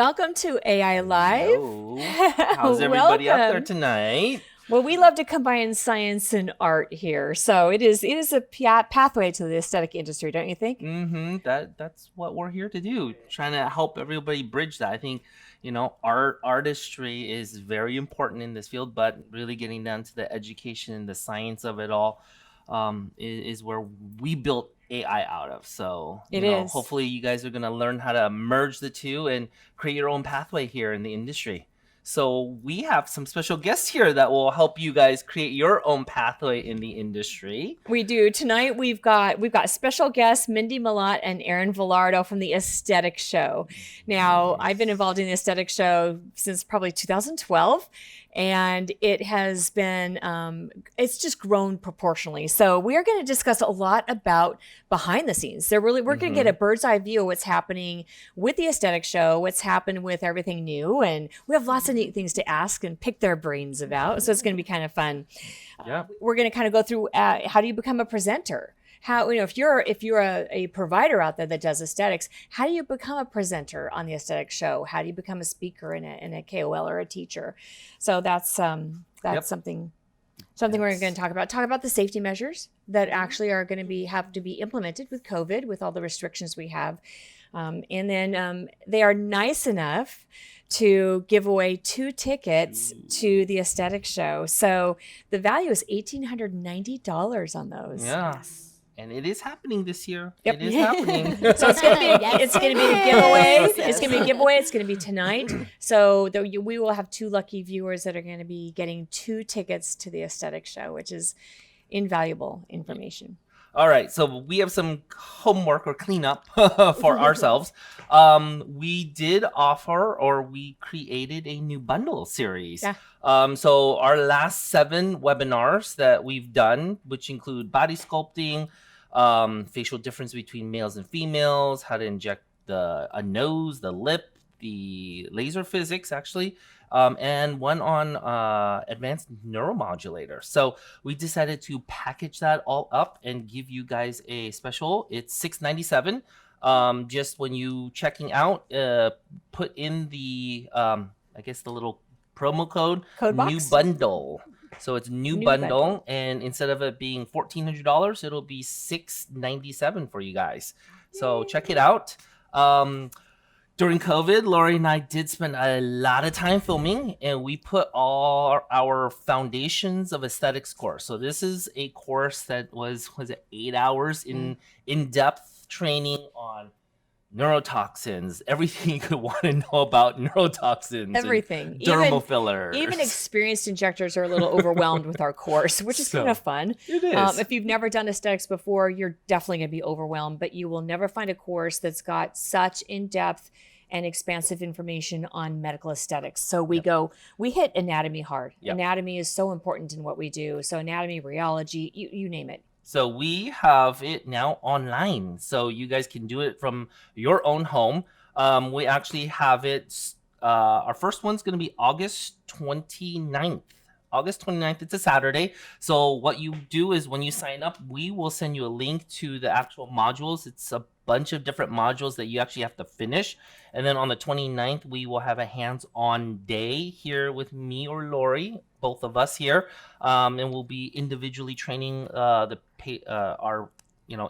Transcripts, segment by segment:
welcome to AI Live. Hello. How's everybody out there Welcome. tonight? Well, we love to combine science and art here, so it is a pathway to the aesthetic industry, don't you think? That's what we're here to do. Trying to help everybody bridge that. I think, artistry is very important in this field, but really getting down to the education and the science of it all is where we built AI out of. So, It is. hopefully you guys are going to learn how to merge the two and create your own pathway here in the industry. So we have some special guests here that will help you guys create your own pathway in the industry. We do. Tonight we've got special guests Mindy Millat and Erin Velardo from the Aesthetic Show. Now, I've been involved in the Aesthetic Show since probably 2012. And it has been, it's just grown proportionally. So we are going to discuss a lot about behind the scenes. We're going to get a bird's eye view of what's happening with the Aesthetic Show, what's happened with everything new. And we have lots of neat things to ask and pick their brains about. So it's going to be kind of fun. Yeah. We're going to kind of go through how do you become a presenter? How, if you're a provider out there that does aesthetics, how do you become a presenter on the Aesthetic Show? How do you become a speaker and a KOL or a teacher? So that's something we're going to talk about. Talk about the safety measures that actually are going to have to be implemented with COVID, with all the restrictions we have. And then they are nice enough to give away 2 tickets to the Aesthetic Show. So the value is $1,890 on those. Yeah. Yes. And it is happening this year. Yep. It is happening. So it's gonna be a giveaway. It's gonna be a giveaway. It's gonna be tonight. So we will have 2 lucky viewers that are gonna be getting 2 tickets to the Aesthetic Show, which is invaluable information. All right, so we have some homework or cleanup for ourselves. We did offer, or we created a new bundle series. Yeah. So our last 7 webinars that we've done, which include body sculpting, facial difference between males and females, how to inject a nose, the lip, the laser physics, actually, and one on advanced neuromodulator. So we decided to package that all up and give you guys a special. It's $697. Just when you checking out, put in the the little promo code box? new bundle. So it's new bundle, and instead of it being $1,400, it'll be $697 for you guys. So check it out. During COVID, Lori and I did spend a lot of time filming, and we put all our Foundations of Aesthetics course. So this is a course that was 8 hours in-depth training on neurotoxins, everything you could want to know about neurotoxins, everything, dermal fillers. Even experienced injectors are a little overwhelmed with our course, which is kind of fun. It is. If you've never done aesthetics before, you're definitely going to be overwhelmed, but you will never find a course that's got such in-depth and expansive information on medical aesthetics. So we hit anatomy hard. Yep. Anatomy is so important in what we do. So anatomy, rheology, you name it. So we have it now online. So you guys can do it from your own home. We actually have it. Our first one's going to be August 29th. August 29th, it's a Saturday. So what you do is when you sign up, we will send you a link to the actual modules. It's a bunch of different modules that you actually have to finish. And then on the 29th, we will have a hands-on day here with me or Lori, both of us here. And we'll be individually training our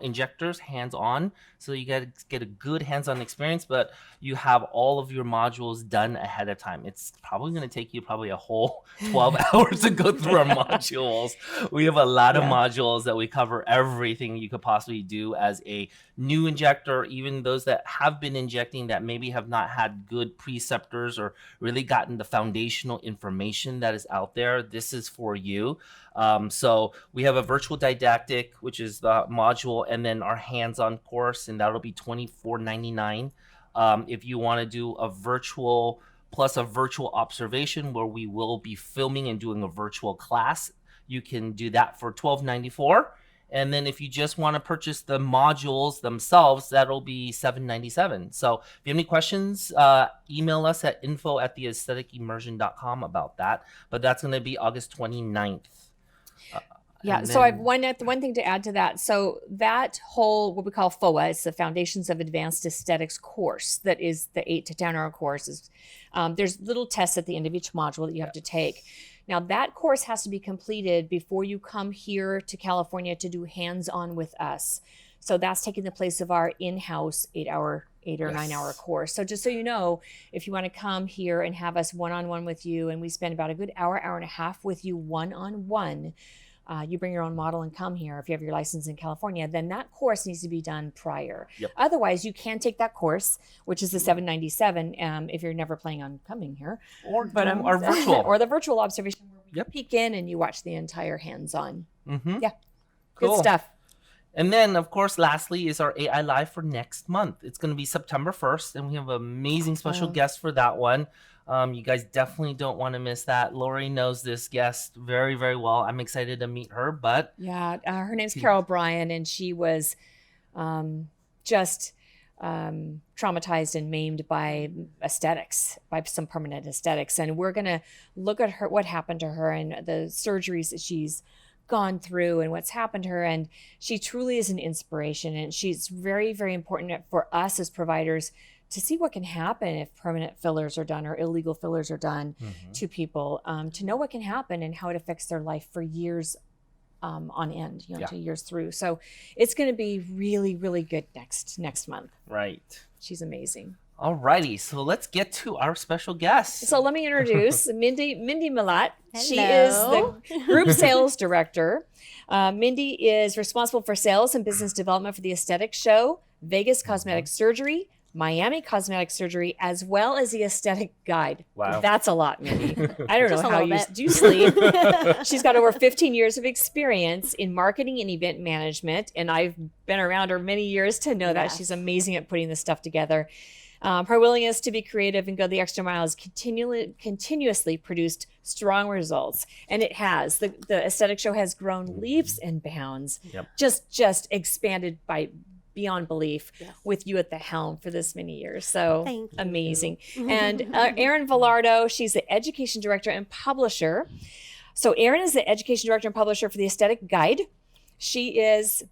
injectors hands-on. So you got to get a good hands-on experience, but you have all of your modules done ahead of time. It's probably going to take you a whole 12 hours to go through our modules. We have a lot of modules that we cover everything you could possibly do as a new injector, even those that have been injecting that maybe have not had good preceptors or really gotten the foundational information that is out there. This is for you. So we have a virtual didactic, which is the module, and then our hands-on course, and that'll be $24.99. If you want to do a virtual plus a virtual observation where we will be filming and doing a virtual class, you can do that for $12.94. And then if you just want to purchase the modules themselves, that'll be $7.97. So if you have any questions, email us at info@theaestheticimmersion.com about that. But that's going to be August 29th. Yeah. And So I've then, one thing to add to that. So that whole what we call FOA, it's the Foundations of Advanced Aesthetics course. That is the 8 to 10 hour course. There's little tests at the end of each module that you have to take. Now that course has to be completed before you come here to California to do hands-on with us. So that's taking the place of our in-house 8 or 9 hour yes. course. So just so you know, if you want to come here and have us one-on-one with you, and we spend about a good hour and a half with you one-on-one, you bring your own model and come here if you have your license in California, then that course needs to be done prior. Yep. Otherwise, you can take that course, which is the 797, if you're never planning on coming here. Or virtual. Or the virtual observation where you Yep. peek in and you watch the entire hands-on. Mm-hmm. Yeah. Cool. Good stuff. And then, of course, lastly is our AI Live for next month. It's going to be September 1st, and we have an amazing special guest for that one. You guys definitely don't want to miss that. Lori knows this guest very, very well. I'm excited to meet her, but... Yeah, her name's Carol Bryan, and she was just traumatized and maimed by aesthetics, by some permanent aesthetics. And we're going to look at her, what happened to her and the surgeries that she's gone through and what's happened to her. And she truly is an inspiration, and she's very, very important for us as providers to see what can happen if permanent fillers are done or illegal fillers are done to people, to know what can happen and how it affects their life for years on end, to years through. So it's going to be really, really good next month. Right. She's amazing. Alrighty, so let's get to our special guest. So let me introduce Mindy Millat. Hello. She is the Group Sales Director. Mindy is responsible for sales and business development for the Aesthetic Show, Vegas Cosmetic Surgery, Miami Cosmetic Surgery, as well as the Aesthetic Guide. Wow. That's a lot, Mindy. I don't know how you do sleep. She's got over 15 years of experience in marketing and event management, and I've been around her many years to know that she's amazing at putting this stuff together. Her willingness to be creative and go the extra mile has continuously produced strong results, and it has. The Aesthetic Show has grown leaps and bounds, just expanded by beyond belief with you at the helm for this many years. So amazing. And Erin Velardo, she's the Education Director and Publisher. So Erin is the Education Director and Publisher for the Aesthetic Guide. She is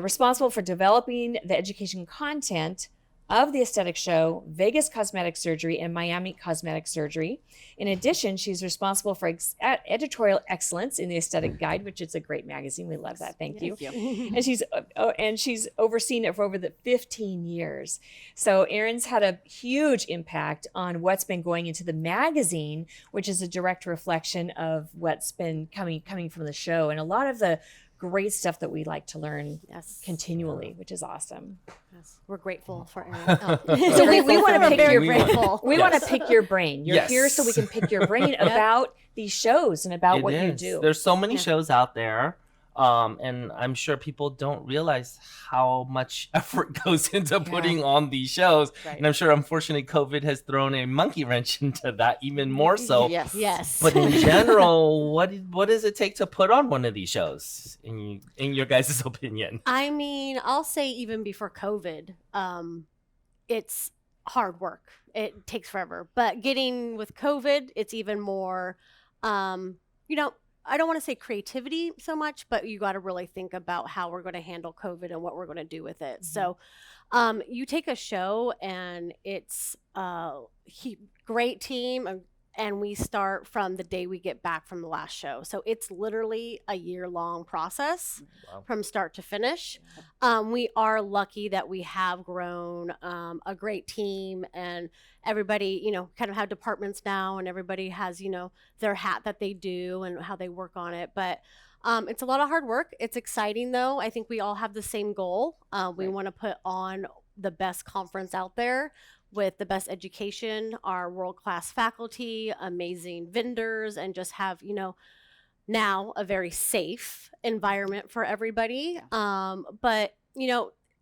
responsible for developing the education content of the Aesthetic Show, Vegas Cosmetic Surgery, and Miami Cosmetic Surgery. In addition, she's responsible for editorial excellence in the Aesthetic Guide, which is a great magazine. We love that. Thank you. And she's overseen it for over the 15 years. So Erin's had a huge impact on what's been going into the magazine, which is a direct reflection of what's been coming from the show, and a lot of the great stuff that we like to learn continually, which is awesome. Yes, we're grateful for Erin. So we want to pick your brain. Grateful. We want to pick your brain. You're here so we can pick your brain about these shows and about what you do. There's so many shows out there. And I'm sure people don't realize how much effort goes into putting on these shows. Right. And I'm sure, unfortunately, COVID has thrown a monkey wrench into that even more so. Yes. But in general, what does it take to put on one of these shows, in your guys' opinion? I mean, I'll say even before COVID, it's hard work. It takes forever. But getting with COVID, it's even more, I don't want to say creativity so much, but you got to really think about how we're going to handle COVID and what we're going to do with it. So you take a show and it's a great team, and we start from the day we get back from the last show. So it's literally a year-long process from start to finish. We are lucky that we have grown a great team, and everybody, kind of have departments now, and everybody has, their hat that they do and how they work on it. But it's a lot of hard work. It's exciting, though. I think we all have the same goal. We want to put on the best conference out there with the best education, our world-class faculty, amazing vendors, and just have, now a very safe environment for everybody. But,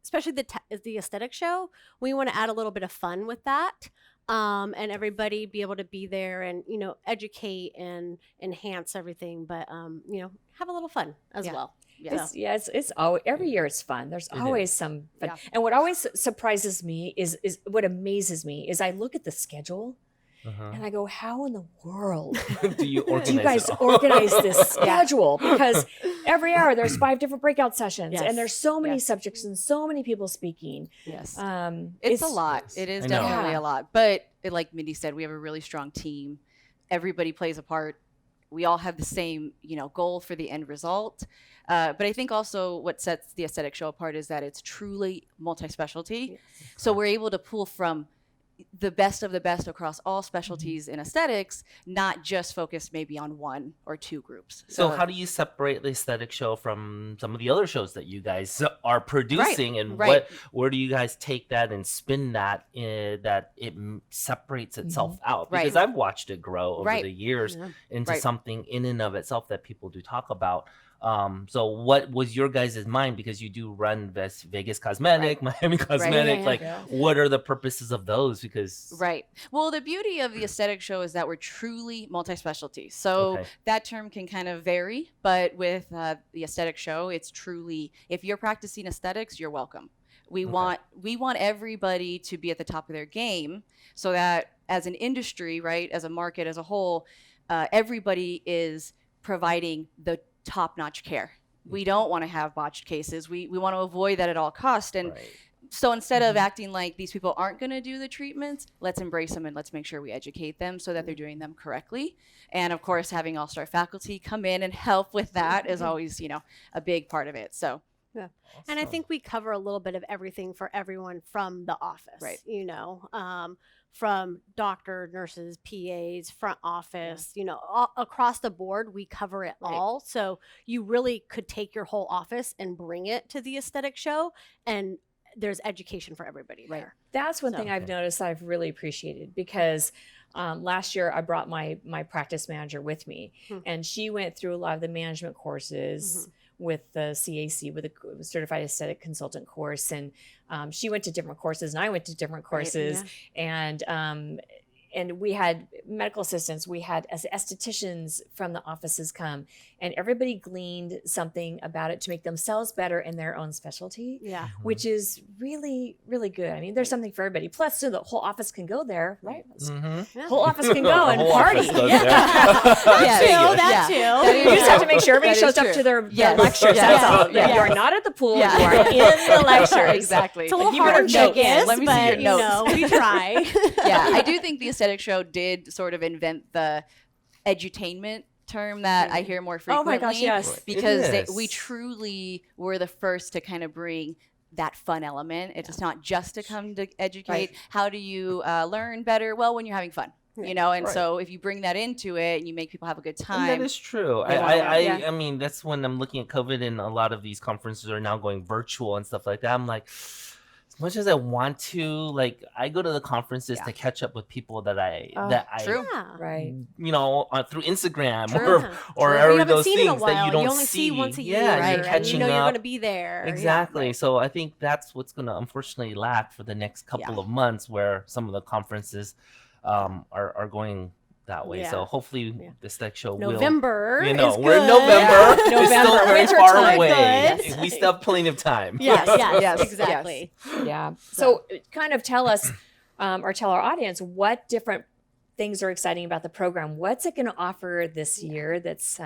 especially the Aesthetic Show, we want to add a little bit of fun with that. And everybody be able to be there and, educate and enhance everything, but, have a little fun as well. It's always, every year it's fun. There's always some fun. And what always surprises me is what amazes me is I look at the schedule Uh-huh. And I go, how in the world Do you do organize you guys it all? organize this schedule? Because every hour there's 5 different breakout sessions, Yes. and there's so many Yes. subjects and so many people speaking. Yes. It's a lot. It is I know. definitely Yeah. a lot. But like Mindy said, we have a really strong team. Everybody plays a part. We all have the same, goal for the end result. But I think also what sets the aesthetic show apart is that it's truly multi-specialty. Yes. So we're able to pull from the best of the best across all specialties in aesthetics, not just focus maybe on 1 or 2 groups. So how do you separate the aesthetic show from some of the other shows that you guys are producing, and right. where do you guys take that and spin that that it separates itself out? Because Right. I've watched it grow over Right. the years Yeah. into Right. something in and of itself that people do talk about. So what was your guys' mind? Because you do run Vegas Cosmetic, Miami Cosmetic. yeah, Like, yeah. what are the purposes of those? Because Right. Well, the beauty of the aesthetic show is that we're truly multi-specialty. So Okay. that term can kind of vary, but with the aesthetic show, it's truly, if you're practicing aesthetics, you're welcome. We want everybody to be at the top of their game, so that as an industry, right, as a market as a whole, everybody is providing the top-notch care. We don't want to have botched cases. We want to avoid that at all costs. And Right. so instead of acting like these people aren't going to do the treatments, let's embrace them and let's make sure we educate them so that they're doing them correctly. And of course, having all-star faculty come in and help with that is always, a big part of it. So And I think we cover a little bit of everything for everyone from the office, Right. From doctor, nurses, PAs, front office, across the board, we cover it Right. all. So you really could take your whole office and bring it to the aesthetic show, and there's education for everybody Right. there. That's one So- thing I've noticed I've really appreciated, because last year I brought my practice manager with me, and she went through a lot of the management courses with the CAC, with a certified aesthetic consultant course, and she went to different courses and I went to different courses, and we had medical assistants, we had estheticians from the offices come, and everybody gleaned something about it to make themselves better in their own specialty, Yeah. which is really, really good. I mean, there's something for everybody. Plus, so the whole office can go there, right? Mm-hmm. Whole office can go The and whole party. office goes Yeah. there. Yeah. That too. That You is just have to true. make sure everybody That shows is up true. to their Yes. lectures. Yes. That's all. Yes. You are not at the pool. Yeah. You are in the lectures. Exactly. It's a little Give me hard your in notes. Vegas, Let me see but your notes. we try. Yeah, I do think the aesthetic show did sort of invent the edutainment term that I hear more Oh frequently. my gosh, yes. Because It we is. truly were the first to kind of bring that fun element. It's not just to come to educate. Right. How do you learn better? Well, when you're having fun. And Right. so if you bring that into it and you make people have a good And time, that is true. They wanna learn. Yeah. I mean, that's when I'm looking at COVID, and a lot of these conferences are now going virtual and stuff like that. I'm like, as much as I want to, like, I go to the conferences Yeah. to catch up with people that I True. Yeah. Right. through Instagram True. or You every haven't those seen in a things that while. you don't only see once a year, Yeah, right, you're and catching you know up. you're going to be there. Yeah. Exactly. So I think that's what's going to unfortunately lack for the next couple Yeah. of months, where some of the conferences are going that way. Yeah. So hopefully Yeah. the Stack Show November. will. is We're in good. November. It's still November. very Winter far time. away. Good. We still have plenty of time. Yes, yes, Yes, exactly. Yeah. So kind of tell us, or tell our audience, what different things are exciting about the program. What's it going to offer this year that's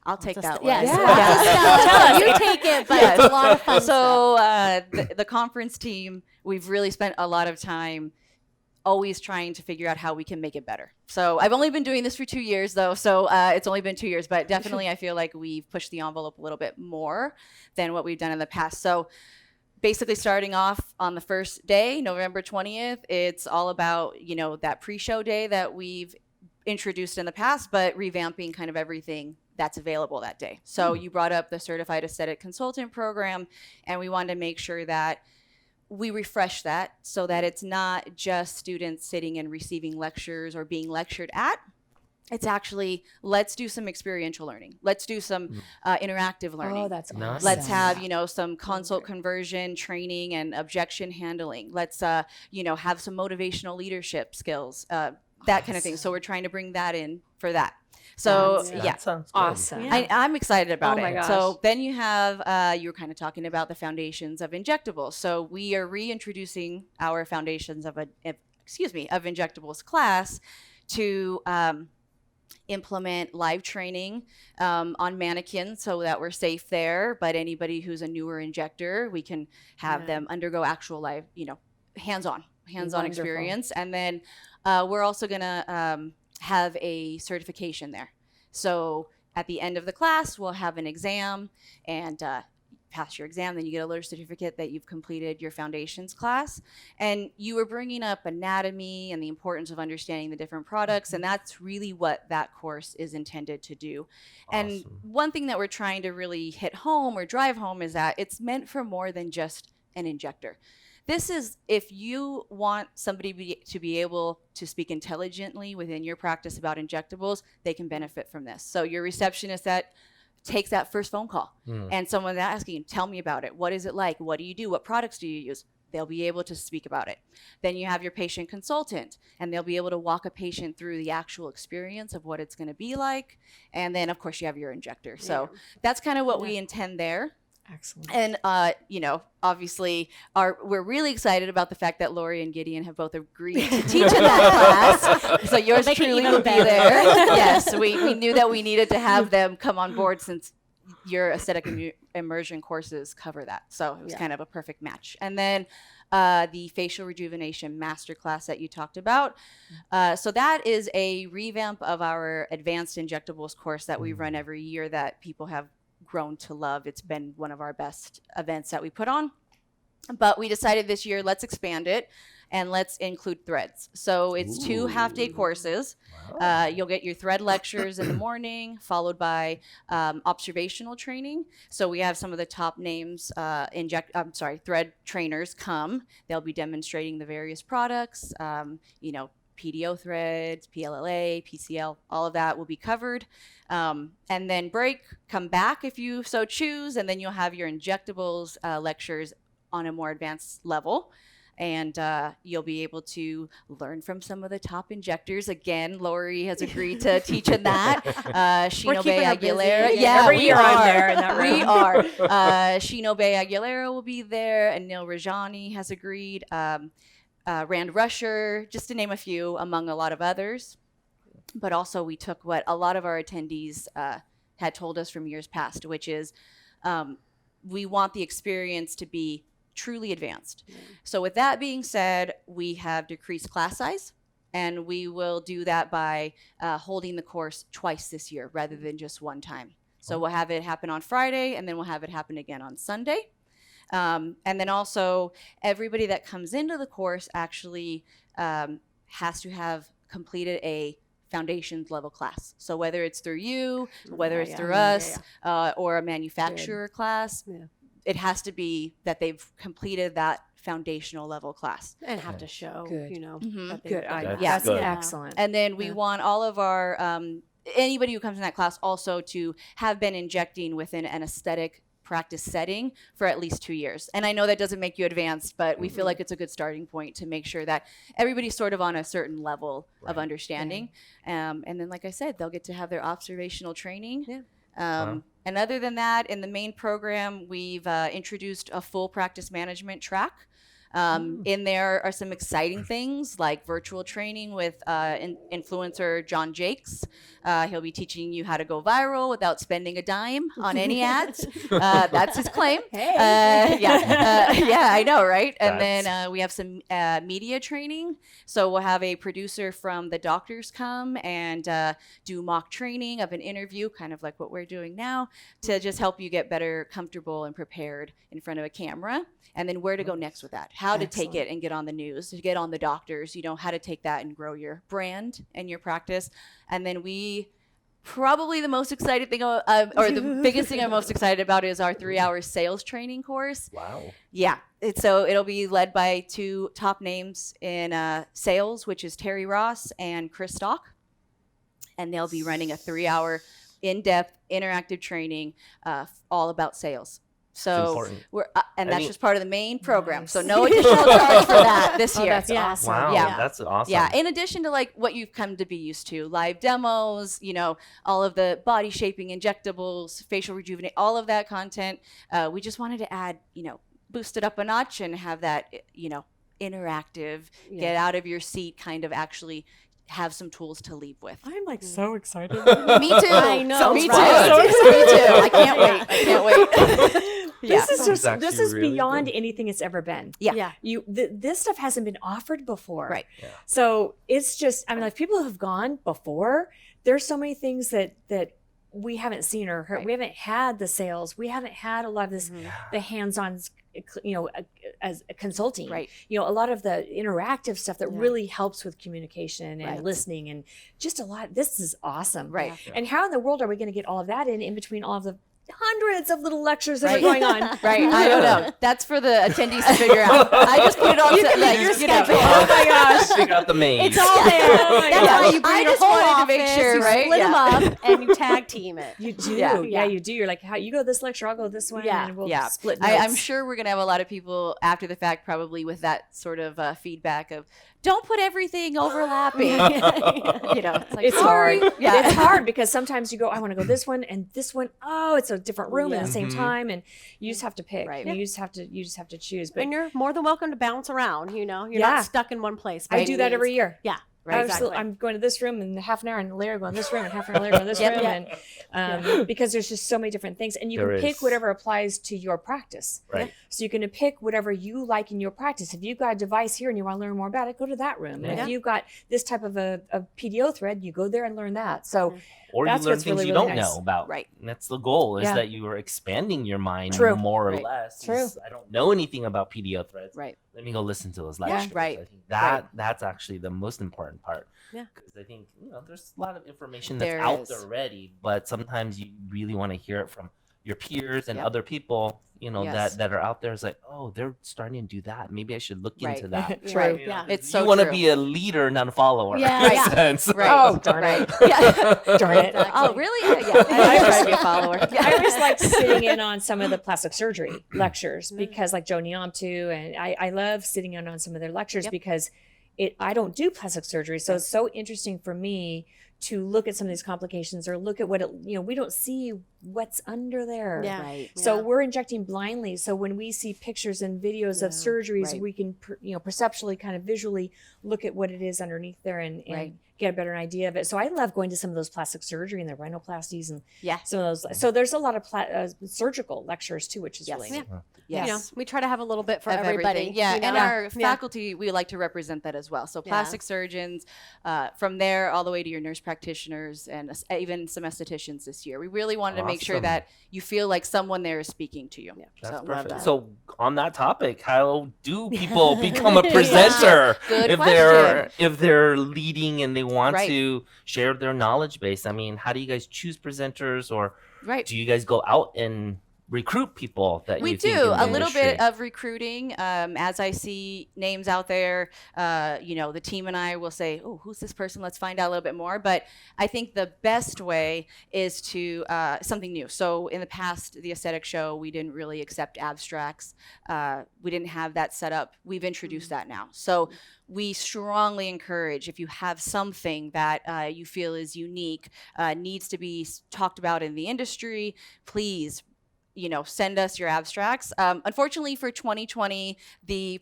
I'll take Just- that one. yes. Yeah. Tell us. You take it, but Yes. it's a lot of fun stuff. So the conference team, we've really spent a lot of time always trying to figure out how we can make it better. So I've only been doing this for 2 years, though, so it's only been 2 years, but definitely I feel like we've pushed the envelope a little bit more than what we've done in the past. So basically starting off on the first day, November 20th, it's all about, that pre-show day that we've introduced in the past, but revamping kind of everything that's available that day. So you brought up the Certified Aesthetic Consultant Program, and we wanted to make sure that we refresh that so that it's not just students sitting and receiving lectures or being lectured at. It's actually, let's do some experiential learning. Let's do some interactive learning. oh, that's Nice. awesome. Let's have, some consult conversion training and objection handling. Let's, have some motivational leadership skills, that kind of thing. So we're trying to bring that in for that. So, That's- yeah. That sounds good. awesome. Yeah. I'm excited about Oh my it. gosh. So then you have, you were kind of talking about the foundations of injectables. So we are reintroducing our foundations of of injectables class to implement live training on mannequins so that we're safe there. But anybody who's a newer injector, we can have them undergo actual live, hands-on Wonderful. experience. And then we're also going to have a certification there. So at the end of the class, we'll have an exam, and pass your exam, then you get a letter certificate that you've completed your foundations class. And you were bringing up anatomy and the importance of understanding the different products, and that's really what that course is intended to do. Awesome. And one thing that we're trying to really hit home or drive home is that it's meant for more than just an injector. This is if you want somebody to be able to speak intelligently within your practice about injectables, they can benefit from this. So your receptionist that takes that first phone call and someone's asking, tell me about it. What is it like? What do you do? What products do you use? They'll be able to speak about it. Then you have your patient consultant, and they'll be able to walk a patient through the actual experience of what it's going to be like. And then, of course, you have your injector. So that's kind of what we intend there. Excellent. And, obviously, we're really excited about the fact that Lori and Gideon have both agreed to teach in that class. So yours Make it truly even will be better. there. Yes, we knew that we needed to have them come on board since your aesthetic immersion courses cover that. So it was kind of a perfect match. And then the facial rejuvenation masterclass that you talked about. So that is a revamp of our advanced injectables course that we run every year that people have grown to love. It's been one of our best events that we put on. But we decided this year, let's expand it and let's include threads. So it's 2 half-day courses. Wow. You'll get your thread lectures in the morning, followed by observational training. So we have some of the top names, thread trainers come. They'll be demonstrating the various products, PDO threads, PLLA, PCL, all of that will be covered. And then break, come back if you so choose, and then you'll have your injectables lectures on a more advanced level. And you'll be able to learn from some of the top injectors. Again, Lori has agreed to teach in that. Shino Bay keeping her busy. Aguilera. Yeah, every we year are. I'm there in that room. We are. Shino Bay Aguilera will be there, and Neil Rajani has agreed. Rand Rusher, just to name a few, among a lot of others. But also we took what a lot of our attendees had told us from years past, which is we want the experience to be truly advanced. So with that being said, we have decreased class size, and we will do that by holding the course twice this year rather than just one time. So we'll have it happen on Friday, and then we'll have it happen again on Sunday. And then also everybody that comes into the course actually has to have completed a foundations level class. So whether it's through you, whether it's through us, or a manufacturer class, it has to be that they've completed that foundational level class. And have to show, Good. that they've Good. done that. That's good. excellent. And then we want all of our, anybody who comes in that class also to have been injecting within an aesthetic practice setting for at least 2 years. And I know that doesn't make you advanced, but we feel like it's a good starting point to make sure that everybody's sort of on a certain level of understanding. And then, like I said, they'll get to have their observational training. And other than that, in the main program, we've introduced a full practice management track. In there are some exciting things like virtual training with influencer John Jakes. He'll be teaching you how to go viral without spending a dime on any ads. That's his claim. Yeah, I know, right? And then we have some media training. So we'll have a producer from the doctors come and do mock training of an interview, kind of like what we're doing now, to just help you get better, comfortable, and prepared in front of a camera. And then where to go next with that, how to take it and get on the news, to get on the doctors, how to take that and grow your brand and your practice. And then we probably the most excited thing, or the biggest thing I'm most excited about is our 3-hour sales training course. Wow. Yeah. So it'll be led by 2 top names in sales, which is Terry Ross and Chris Stock. And they'll be running a 3-hour in-depth interactive training all about sales. So we're that's just part of the main program. Nice. So no additional charge for that this year. That's awesome. Wow, Yeah. that's awesome. Yeah, in addition to like what you've come to be used to, live demos, all of the body shaping injectables, facial rejuvenate, all of that content. We just wanted to add, boost it up a notch and have that, interactive, Yeah. get out of your seat, kind of actually have some tools to leave with. I'm like so excited. Me too. I know, Sounds Me too. fun. Me too. I can't wait. I can't wait. This is Sounds just actually this is really beyond good. anything it's ever been. Yeah. Yeah. This stuff hasn't been offered before. Right. Yeah. So it's just, I mean, like people who have gone before, there's so many things that we haven't seen or heard. Right. We haven't had the sales. We haven't had a lot of this, the hands-on, as consulting. Right. A lot of the interactive stuff that Yeah. really helps with communication and Right. listening and just a lot. This is awesome. Right. Yeah. And how in the world are we going to get all of that in between all of the hundreds of little lectures that Right. are going on? Right. I don't know. That's for the attendees to figure out. I just put it on You to, can like, make your you know, schedule. Oh my gosh. Figure out the maze. It's all there. That's Yeah. why you bring I your just whole wanted to make office, sure, you right? split them Yeah. up, and you tag team it. You do. Yeah. Yeah, you do. You're like, how you go this lecture, I'll go this one, Yeah. and we'll Yeah. split notes. I'm sure we're going to have a lot of people after the fact, probably with that sort of feedback of, don't put everything overlapping. It's like, It's sorry. hard. Yeah. It's hard because sometimes you go, I want to go this one and this one. Oh, it's a different room at the same Mhm. time, and you just have to pick. Right. And you just have to choose. But And you're more than welcome to bounce around. You're Yeah. not stuck in one place. by I any do that means. every year. Yeah. Right. Exactly. I'm going to this room in half an hour, and later going this room, and half an hour later going this Yep. room, Yeah. and because there's just so many different things, and you There can pick is. whatever applies to your practice. Right. So you can pick whatever you like in your practice. If you've got a device here and you want to learn more about it, go to that room. And Yeah. if you've got this type of a PDO thread, you go there and learn that. So Or That's you learn what's things really, you really don't nice. know about. Right. And that's the goal, is Yeah. that you are expanding your mind True. more or Right. less. True. I don't know anything about PDO threads. Right. Let me go listen to those Yeah. lectures. Right. I think that's actually the most important part. Yeah. Because I think there's a lot of information that's There out is. there already, but sometimes you really want to hear it from your peers and Yep. other people, Yes. that are out there. It's like, oh, they're starting to do that. Maybe I should look Right. into that. True. Right. You know, Yeah. 'cause It's so you want to true. be a leader, not a follower. Yeah. in a Yeah. sense. Right. Oh, darn right. it. Yeah. Darn it. Oh, really? Yeah. I try to be a follower. I always like sitting in on some of the plastic surgery lectures because, like Joe Niamtu, and I love sitting in on some of their lectures Yep. because I don't do plastic surgery, so it's so interesting for me to look at some of these complications or look at what we don't see what's under there. Yeah. Right. So Yeah. we're injecting blindly. So when we see pictures and videos of Yeah. surgeries, Right. we can perceptually, kind of visually look at what it is underneath there and Right. get a better idea of it. So I love going to some of those plastic surgery and the rhinoplasties and Yeah. some of those. So there's a lot of surgical lectures too, which is Yes. really neat. Yes. We try to have a little bit for Of everybody. everything. Yeah, you know? and our Yeah. faculty, we like to represent that as well. So Yeah. plastic surgeons, from there all the way to your nurse practitioners and even some estheticians this year. We really wanted to make sure Awesome. that you feel like someone there is speaking to you. Yeah. That's So, perfect. that. So on that topic, how do people become a presenter Good if they're leading and they want Right. to share their knowledge base? I mean, how do you guys choose presenters, or Right. do you guys go out and recruit people that We you think do in the a little bit industry? of recruiting. As I see names out there, the team and I will say, "Oh, who's this person? Let's find out a little bit more." But I think the best way is to something new. So in the past, the aesthetic show, we didn't really accept abstracts. We didn't have that set up. We've introduced that now. So we strongly encourage, if you have something that you feel is unique, needs to be talked about in the industry, please send us your abstracts. Unfortunately for 2020, the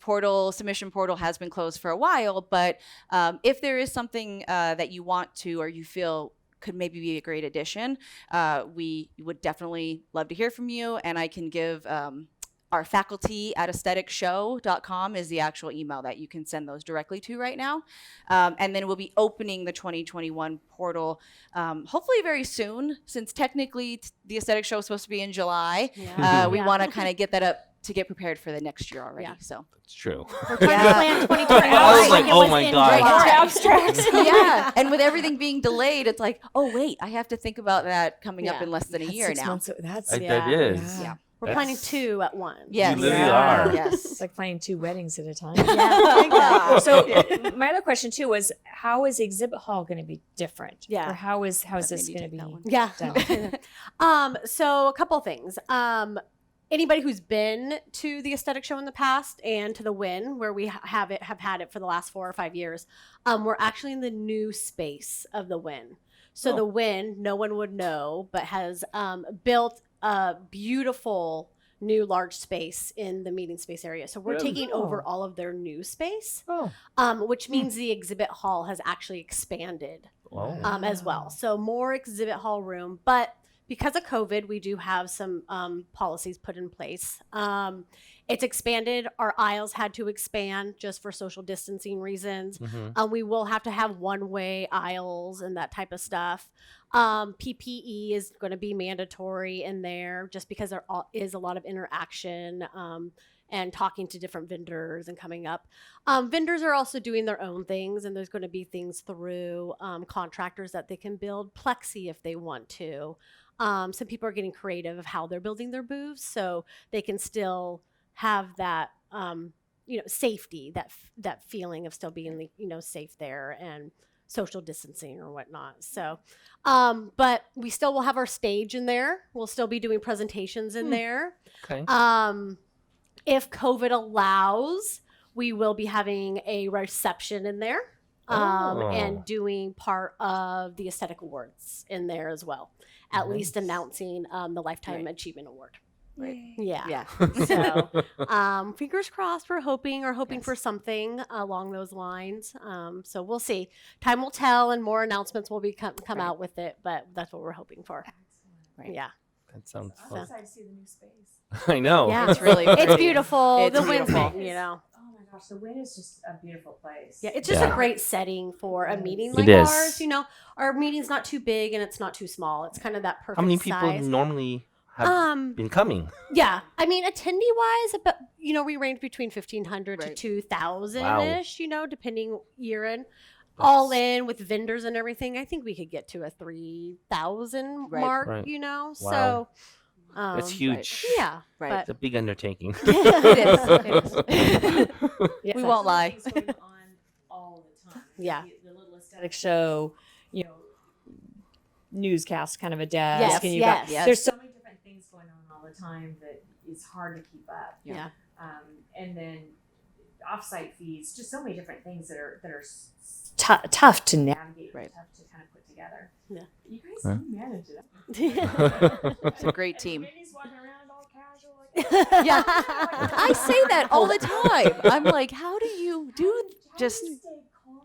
submission portal has been closed for a while, but if there is something that you want to or you feel could maybe be a great addition, we would definitely love to hear from you, and I can give our faculty at aestheticshow.com is the actual email that you can send those directly to right now. And then we'll be opening the 2021 portal hopefully very soon, since technically the aesthetic show is supposed to be in July. Yeah. We Yeah. want to kind of get that up to get prepared for the next year already. Yeah. So It's true. We're trying Yeah. to plan 2021. I was like, it oh was my in God. July. More abstracts. yeah, and with everything being delayed, it's like, oh wait, I have to think about that coming up Yeah. in less than a That's year 6 now. months. That's That Yeah. is. Yeah. We're That's- planning 2 at once. Yes. You literally Yeah. are. Yes. It's like planning 2 weddings at a time. Yeah. So my other question too was, how is the exhibit hall going to be different? Yeah. Or how is this Mindy going to take be that one. done? Yeah. So a couple things. Anybody who's been to the aesthetic show in the past and to the Win, where we have had it for the last 4 or 5 years, we're actually in the new space of the Win. So Oh. the Win, no one would know, but has built a beautiful new large space in the meeting space area. So we're Really? taking over all of their new space, Oh. which means the exhibit hall has actually expanded Oh. as well. So more exhibit hall room. But because of COVID, we do have some policies put in place. It's expanded. Our aisles had to expand just for social distancing reasons. We will have to have one-way aisles and that type of stuff. PPE is going to be mandatory in there just because there is a lot of interaction and talking to different vendors and coming up. Vendors are also doing their own things, and there's going to be things through contractors that they can build plexi if they want to. Some people are getting creative of how they're building their booths, so they can still have that, safety, that feeling of still being, safe there and social distancing or whatnot. So, but we still will have our stage in there. We'll still be doing presentations in there. Okay. If COVID allows, we will be having a reception in there. And doing part of the aesthetic awards in there as well, at least announcing the Lifetime Achievement Award. Right. Yeah. Yeah. So fingers crossed, we're hoping for something along those lines. So we'll see. Time will tell, and more announcements will be come out with it, but that's what we're hoping for. Right. Yeah. That sounds I'm fun. excited to see the new space. I know. Yeah. It's really It's pretty. beautiful. It's The wind's beautiful. big, Oh my gosh, the Wynn is just a beautiful place. Yeah, it's just Yeah. a great setting for a meeting It like is. ours. Our meeting's not too big and it's not too small. It's kind of that perfect How many people size. normally have been coming? Yeah, I mean, attendee wise, but we range between 1,500 to Right. 2,000 Wow. ish. Depending year in, all in with vendors and everything. I think we could get to a 3,000 Right. mark. Right. So It's huge. Yeah, Right. It's a big undertaking. It is. We won't lie. Things going on all the time. Yeah. The little aesthetic show, newscast kind of a desk. Yes, and yes. There's so many different things going on all the time that it's hard to keep up. Yeah. And then offsite feeds, just so many different things that are tough to navigate, Right. tough to kind of put together. Yeah. You guys Huh? you manage it. It's a great team. Mindy's walking around all casual. Like, Yeah. I say that all the time. I'm like, how do you do just?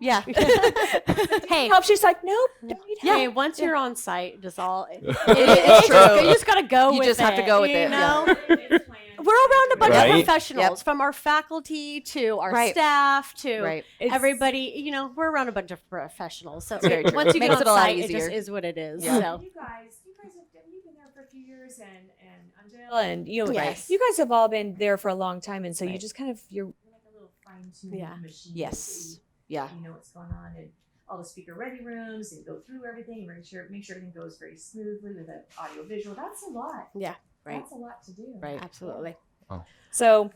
Yeah. Hey, Help. She's like, nope. Don't need help. hey, once you're on site, just all It's true. you just gotta go You with just have to go with you it, know? It's planned. We're around a bunch Right? of professionals, from our faculty to our Right. staff to Right. everybody. We're around a bunch of professionals. So very true. once you Makes get it on a lot site, it easier. just is what it is. Yeah. So You guys you've been there for a few years, and Angela, and Yes. you guys have all been there for a long time, and so you Right. just kind of you're like a little fine-tuned Yeah. machine. Yes. Yeah. You know what's going on, and all the speaker ready rooms, and go through everything, and make sure everything goes very smoothly with the audio visual. That's a lot. Yeah. Right. That's a lot to do. Right. absolutely. So,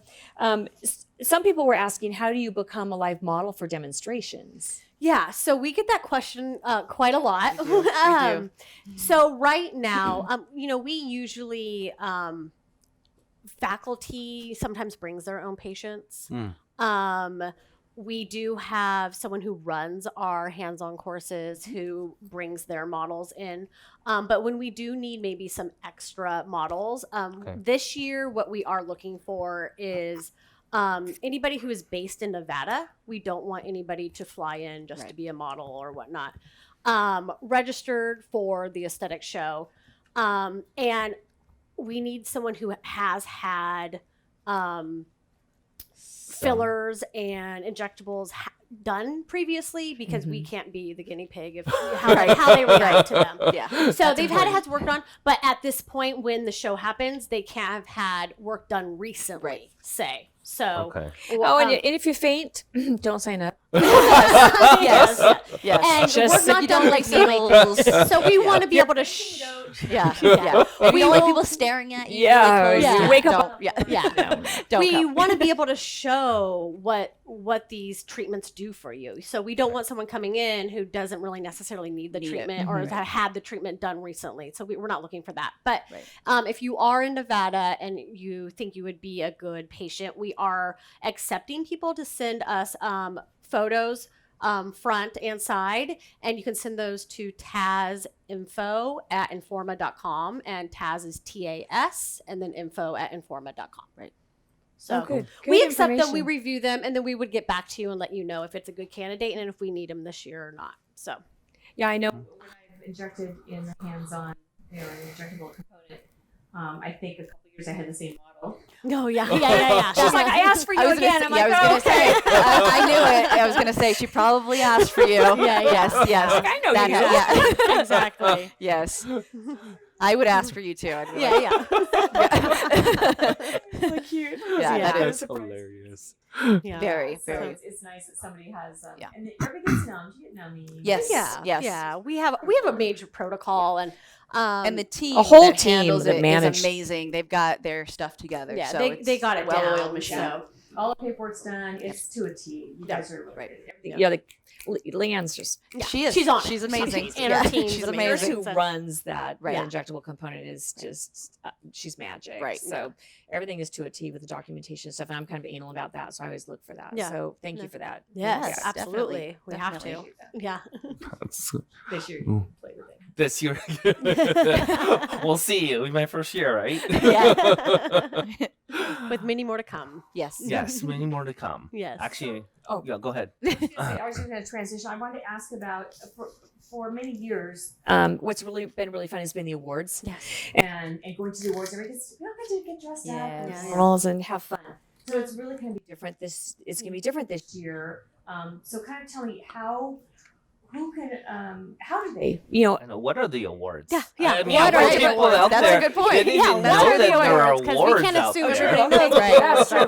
some people were asking, how do you become a live model for demonstrations? Yeah, so we get that question quite a lot. We do. We do. So right now, we usually faculty sometimes brings their own patients. We do have someone who runs our hands-on courses who brings their models in. But when we do need maybe some extra models, this year what we are looking for is anybody who is based in Nevada. We don't want anybody to fly in just to be a model or whatnot. Registered for the aesthetic show. And we need someone who has had fillers and injectables done previously, because we can't be the guinea pig of how they react to them. Yeah. So they've had work done, but at this point when the show happens, they can't have had work done recently, Right. say. So Okay. Oh, and if you faint, don't sign up. yes. Yes. And Just we're not you don't done like recently. needles. So we want to be able to Yeah. Yeah. And We you don't like will- people staring at you. Yeah, really close. yeah. you wake up. Don't, yeah. Yeah. Don't we come. want to be able to show what these treatments do for you. So we don't want someone coming in who doesn't really necessarily need the Need it. treatment or has had the treatment done recently. So we're not looking for that. But Right. if you are in Nevada and you think you would be a good patient, we are accepting people to send us photos front and side, and you can send those to tazinfo@informa.com, and Taz is TAS, and then info@informa.com. Right. So good. we Good accept them, we information. review them, and then we would get back to you and let you know if it's a good candidate and if we need them this year or not. So Yeah, I know when I've injected in the hands-on, an injectable component, I think a couple years I had the same model. no, yeah. She's like, I asked for you I was again. gonna I'm say, like, I was oh, gonna say, okay. I knew it. I was gonna say she probably asked for you. Yeah. Yes. Like, I know you have. Yeah. Exactly. Yes. I would ask for you too. I'd be Yeah. Really cute. Yeah, that I is was surprised. hilarious. Yeah. Very, So very. it's nice that somebody has, Yeah. and everything's numbed. You get numbing. Yes. Yeah. Yes. Yeah. We have a major protocol, and And the team, a whole that team handles that it managed- is amazing. They've got their stuff together. yeah, so they got it well down. oiled machine. So All the paperwork's done. It's to a T. You guys are Right. everything. Yeah, Leanne's just yeah, She is. She's on. She's it. amazing. And her Yeah, team's she's the amazing. nurse amazing. who runs that Right. injectable component is just she's magic. Right. So everything is to a T with the documentation stuff, and I'm kind of anal about that, so I always look for that. Yeah. So thank No. you for that. Yes, Yeah. absolutely. We have Definitely. to. Yeah. This year you can play with it. This year, we'll see. It'll be my first year, right? With many more to come. Yes. Yes, many more to come. Yes. Actually, Oh. yeah, go ahead. I was just going to transition. I wanted to ask about for many years. What's really been really fun has been the awards. Yes. And going to the awards, everybody gets to get dressed up and Yes. models and have fun. So it's really going to be different. It's going to be different this year. So kind of tell me how do they, I know. What are the awards? Yeah, yeah. I mean, What for are the people awards? out That's a there, good point. They didn't Yeah, even what know are that the there are awards? 'Cause we awards can't out assume there. everybody knows. Right. That's true.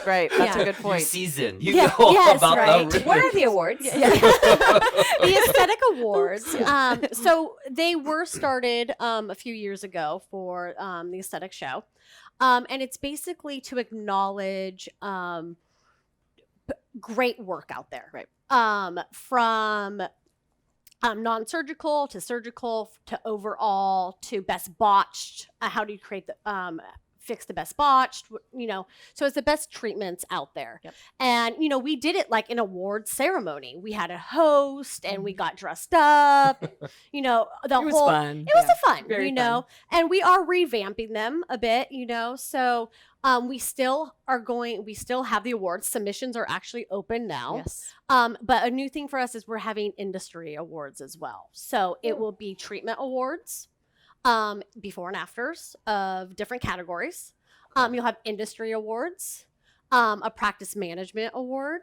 Right. That's Yeah. a good Your point. season. You Yeah. know Yes, about right. the what are the awards? The aesthetic awards. So they were started a few years ago for the aesthetic show, and it's basically to acknowledge great work out there, Right. From non-surgical to surgical to overall to best botched. How do you create the fix the best botched? So it's the best treatments out there. Yep. And we did it like an award ceremony. We had a host and we got dressed up. The It whole was fun. it was a fun, Very and we are revamping them a bit, so we still have the awards. Submissions are actually open now. Yes. But a new thing for us is we're having industry awards as well. So it will be treatment awards, before and afters of different categories. You'll have industry awards, a practice management award,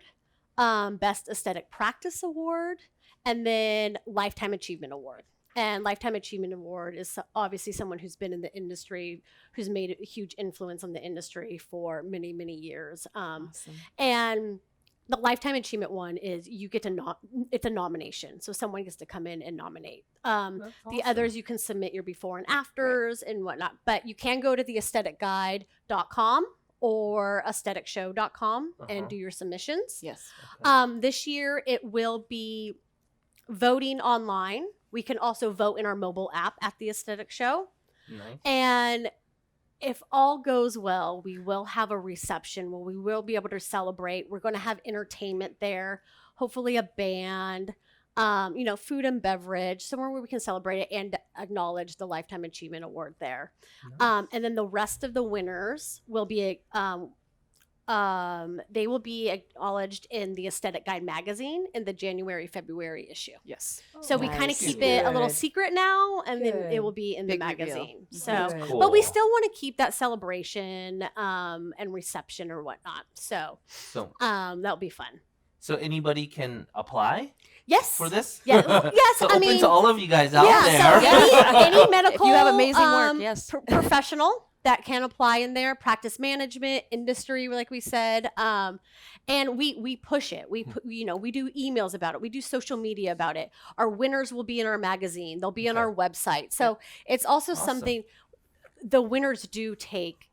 best aesthetic practice award, and then lifetime achievement award. And lifetime achievement award is obviously someone who's been in the industry, who's made a huge influence on the industry for many, many years. Awesome. And the lifetime achievement one is you get to it's a nomination. So someone gets to come in and nominate. The others, you can submit your before and afters and whatnot, but you can go to the aestheticguide.com or aestheticshow.com and do your submissions. Yes. This year it will be voting online. We can also vote in our mobile app at the Aesthetic Show. Nice. And if all goes well, we will have a reception where we will be able to celebrate. We're going to have entertainment there, hopefully a band, food and beverage, somewhere where we can celebrate it and acknowledge the Lifetime Achievement Award there. Nice. And then the rest of the winners will be they will be acknowledged in the Aesthetic Guide magazine in the January-February issue. Yes. So we kind of Nice. keep it a little Good. secret now, and then Good. it will be in the Big reveal. magazine. So, Good. Cool. but we still want to keep that celebration and reception or whatnot. So So that'll be fun. anybody can apply Yes. for this? Yeah. Well, yes. So I open mean, to all of you guys out yeah. there. So any medical, If you have amazing work, yes. professional that can apply in there, practice management, industry, like we said, and we push it. We do emails about it. We do social media about it. Our winners will be in our magazine. They'll be on Okay. our website. So it's also Awesome. something the winners do take.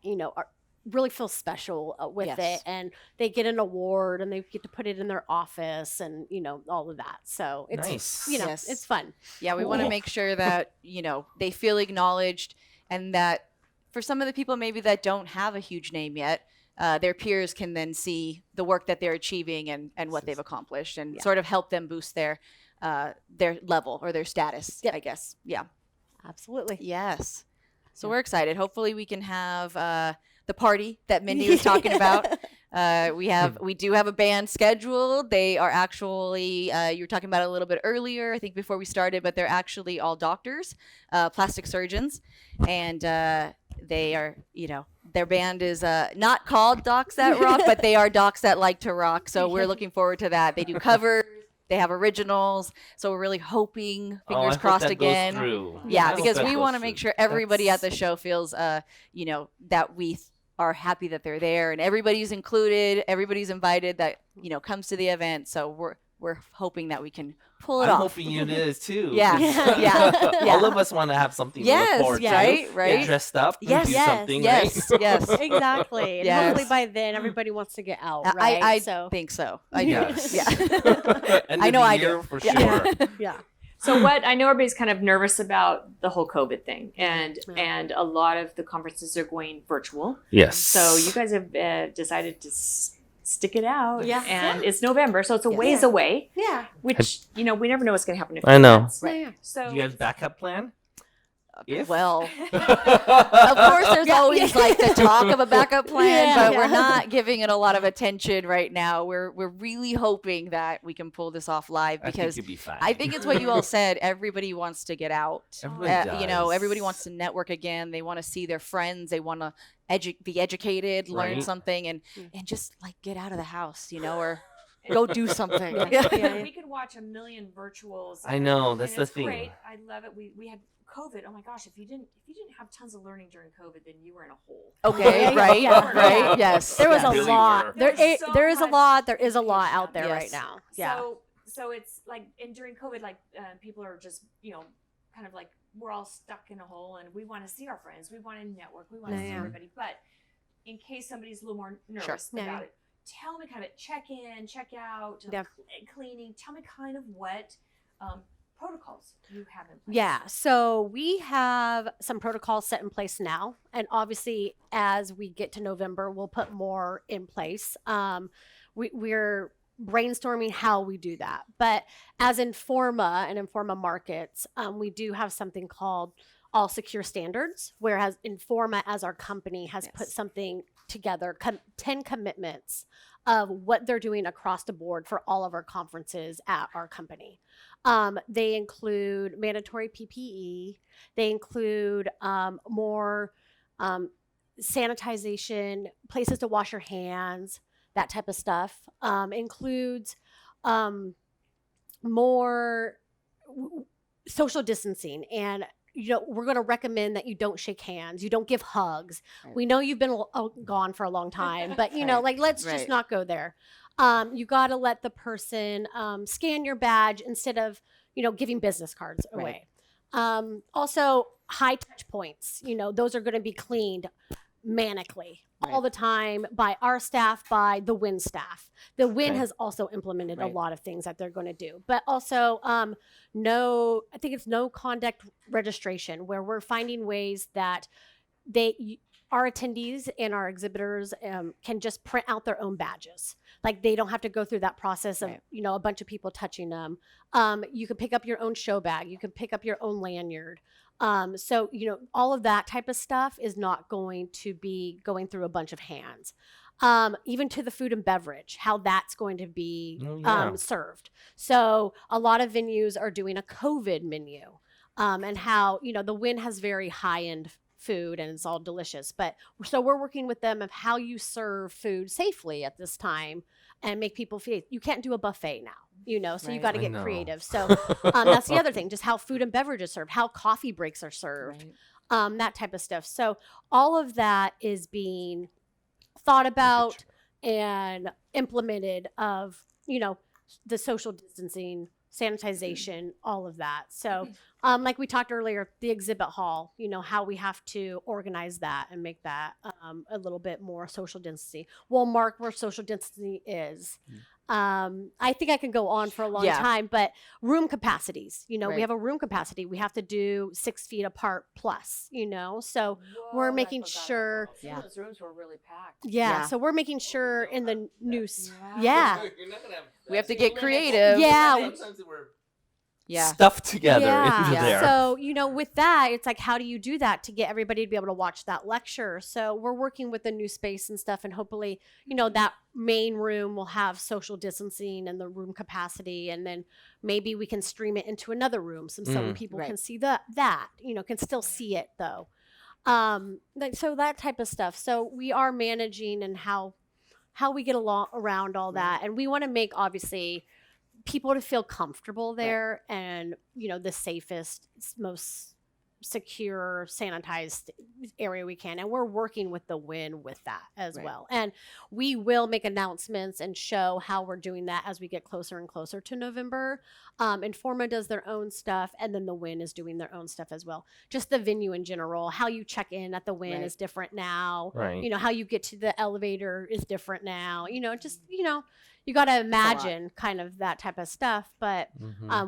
Really feel special with Yes. it, and they get an award, and they get to put it in their office, and all of that. So it's Nice. Yes. it's fun. Yeah, we want to Cool. make sure that, they feel acknowledged, and that for some of the people maybe that don't have a huge name yet, their peers can then see the work that they're achieving and what they've accomplished, and sort of help them boost their level or their status, I guess. Yeah. Absolutely. Yes. So we're excited. Hopefully we can have the party that Mindy was talking about. We do have a band scheduled. They are actually, you were talking about it a little bit earlier, I think before we started, but they're actually all doctors, plastic surgeons. And they are, their band is not called Docs That Rock, but they are docs that like to rock. So we're looking forward to that. They do covers. They have originals, so we're really hoping, fingers crossed again. Yeah, because we want to make sure everybody at the show feels, that we are happy that they're there, and everybody's included, everybody's invited that comes to the event. So we're hoping that we can pull it off. I'm hoping it is too. Yeah. Yeah. All of us want to have something to look forward to. Right. Get dressed up and do something. Yes. Exactly. And Yes. hopefully by then everybody wants to get out, right? I think so. I do. Yes. Yeah. End I of know the I year do. for Yeah. sure. Yeah. So what I know everybody's kind of nervous about the whole COVID thing, and a lot of the conferences are going virtual. Yes. So you guys have decided to stick it out. Yeah. And it's November, so it's a ways away. Yeah. Which we never know what's going to happen. I know. Right. So Do you guys backup plan? If? Well, of course, there's always like the talk of a backup plan, but we're not giving it a lot of attention right now. We're really hoping that we can pull this off live, I think because you'll be fine. I think it's what you all said. Everybody wants to get out. Everybody does. Everybody wants to network again. They want to see their friends. They want to be educated, learn Right. something, and just like get out of the house, or go do something. we could watch a million virtuals. I know, and that's the it's thing. Great. I love it. We had COVID. Oh my gosh! If you didn't have tons of learning during COVID, then you were in a hole. Okay, right, Yeah. right, yes. There was Yeah. a Really lot. were. There There's so is a much lot. There is a lot out there Yes. right now. Yeah. So it's like, and during COVID, like people are just kind of like we're all stuck in a hole, and we want to see our friends, we want to network, we want to see Yeah. everybody. But in case somebody's a little more nervous Yeah. about it, tell me kind of check in, check out, Yeah. cleaning. Tell me kind of what protocols you have in place. Yeah, so we have some protocols set in place now, and obviously as we get to November, we'll put more in place. We're brainstorming how we do that, but as Informa and Informa Markets, we do have something called All Secure Standards, whereas Informa as our company has put something together, 10 commitments of what they're doing across the board for all of our conferences at our company. They include mandatory PPE. They include more sanitization, places to wash your hands, that type of stuff. Includes more social distancing, and we're going to recommend that you don't shake hands, you don't give hugs. Right. We know you've been gone for a long time, but let's just Right. not go there. You got to let the person scan your badge instead of giving business cards away. Also, high touch points, those are going to be cleaned manically all the time by our staff, by the WIN staff. The WIN has also implemented a lot of things that they're going to do, but also I think it's no conduct registration, where we're finding ways that our attendees and our exhibitors can just print out their own badges. Like they don't have to go through that process of, a bunch of people touching them. You can pick up your own show bag. You can pick up your own lanyard. So, all of that type of stuff is not going to be going through a bunch of hands. Even to the food and beverage, how that's going to be served. So a lot of venues are doing a COVID menu, and how, the WIN has very high-end food and it's all delicious. But so we're working with them of how you serve food safely at this time and make people feel you can't do a buffet now, so you got to get creative. So that's the other thing, just how food and beverage is served, how coffee breaks are served, that type of stuff. So all of that is being thought about and implemented of, the social distancing, sanitization, all of that. So like we talked earlier, the exhibit hall, how we have to organize that and make that a little bit more social distancing. We'll mark where social distancing is. I think I can go on for a long time, but room capacities, we Right. have a room capacity. We have to do 6 feet apart plus, so we're making sure. Some of those rooms were really packed. Yeah. So we're making sure in the new, yeah. You're not gonna have We have to that get many creative. Yeah. Sometimes we're Yeah. stuffed together Yeah. into there. So, with that, it's like, how do you do that to get everybody to be able to watch that lecture? So we're working with the new space and stuff, and hopefully, that main room will have social distancing and the room capacity, and then maybe we can stream it into another room so some people Right. can see that, can still see it though. So that type of stuff. So we are managing and how we get along around all that, and we want to make obviously people to feel comfortable there, and the safest, most secure, sanitized area we can, and we're working with the WIN with that as well. And we will make announcements and show how we're doing that as we get closer and closer to November. Informa does their own stuff, and then the WIN is doing their own stuff as well. Just the venue in general, how you check in at the WIN is different now. Right. How you get to the elevator is different now. You got to imagine kind of that type of stuff, but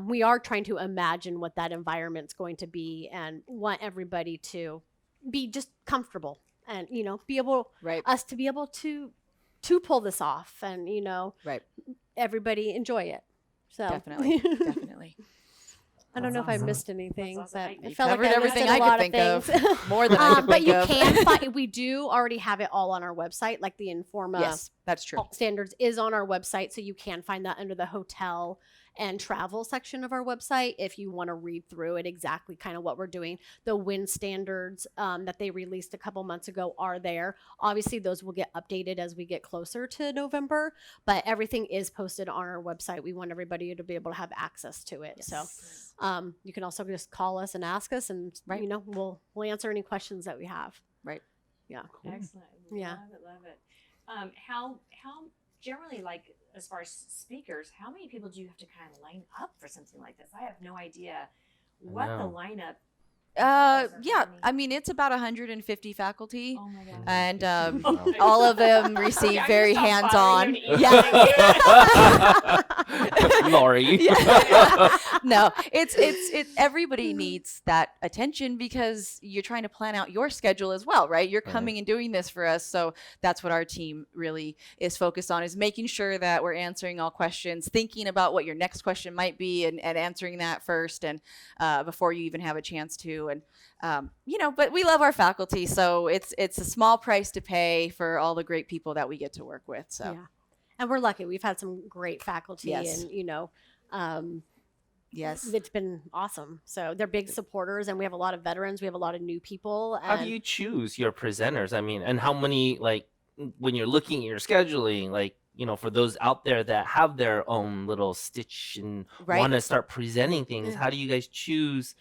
we are trying to imagine what that environment's going to be, and want everybody to be just comfortable, and be able us to be able to pull this off, and everybody enjoy it. So Definitely. I don't know if I missed anything, That's but awesome. I You felt like covered I everything listed a I could lot think of of. things. More than I could But think you of. can find. We do already have it all on our website, like the Informa Yes, that's true. standards is on our website, so you can find that under the hotel and travel section of our website if you want to read through it exactly kind of what we're doing. The WIN standards that they released a couple months ago are there. Obviously those will get updated as we get closer to November, but everything is posted on our website. We want everybody to be able to have access to it. So you can also just call us and ask us, and we'll answer any questions that we have. Right. Yeah. Excellent. Yeah. Love it. How generally, like, as far as speakers, how many people do you have to kind of line up for something like this? I have no idea what the lineup. Yeah, I mean, it's about 150 faculty, Oh my god. and all of them receive very hands-on. Yeah. Lori. No, it's everybody needs that attention, because you're trying to plan out your schedule as well, right? You're coming and doing this for us, so that's what our team really is focused on, is making sure that we're answering all questions, thinking about what your next question might be, and answering that first, and before you even have a chance to. And but we love our faculty, so it's a small price to pay for all the great people that we get to work with. So Yeah. And we're lucky. We've had some great faculty, Yes. and yes, it's been awesome. So they're big supporters, and we have a lot of veterans. We have a lot of new people. How And do you choose your presenters? I mean, and how many, like, when you're looking at your scheduling, like, for those out there that have their own little stitch and want to start presenting things, how do you guys choose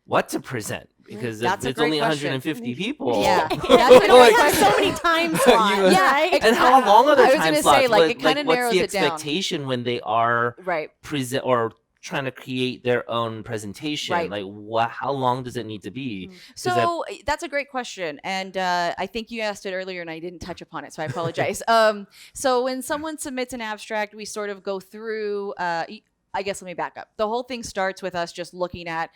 what to present? Because That's a it's great only question. 150 people. Yeah. we That's a don't great have so question. many time slots, Yeah. right? And how long are the I was time gonna slots? say, like, it kinda what's narrows the it down. expectation when they are right. present or trying to create their own presentation? Right. Like, how long does it need to be? So that's a great question, and I think you asked it earlier, and I didn't touch upon it, so I apologize. So when someone submits an abstract, we sort of go through. I guess let me back up. The whole thing starts with us just looking at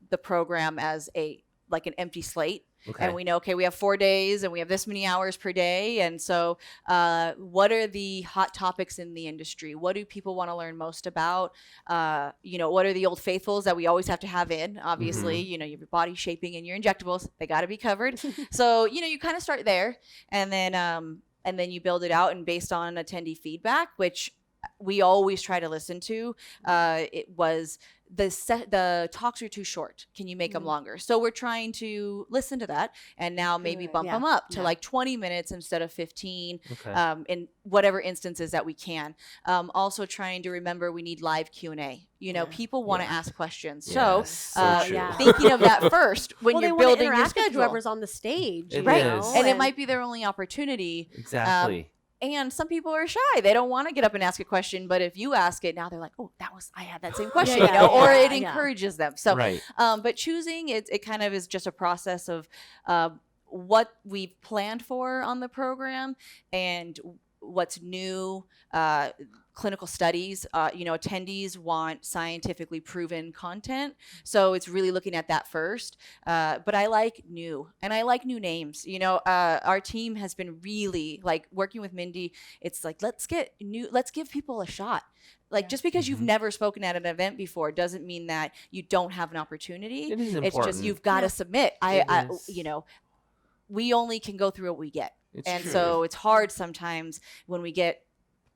the program as an empty slate. Okay. And we know, okay, we have 4 days and we have this many hours per day. And so what are the hot topics in the industry? What do people want to learn most about? What are the old faithfuls that we always have to have in? Obviously, your body shaping and your injectables, they got to be covered. So, you kind of start there, and then you build it out, and based on attendee feedback, which we always try to listen to, it was the talks are too short. Can you make them longer? So we're trying to listen to that, and now maybe Good. bump them up to like 20 minutes instead of 15, Okay. in whatever instances that we can. Also trying to remember we need live Q&A. People want to ask questions. So, Yes, so true. thinking of that first when Well, they you're wanna building your interact with schedule. whoever's on the stage, It Right. is. And it might be their only opportunity. Exactly. And some people are shy. They don't want to get up and ask a question. But if you ask it, now they're like, oh, I had that same question, or it encourages them. So, Right. but choosing, it kind of is just a process of what we've planned for on the program, and what's new, clinical studies. Attendees want scientifically proven content, so it's really looking at that first. But I like new, and I like new names. Our team has been really like working with Mindy. It's like let's give people a shot. Like just because you've never spoken at an event before doesn't mean that you don't have an opportunity. It is It's important. just you've got to submit. We only can go through what we get. It's true. So it's hard sometimes when we get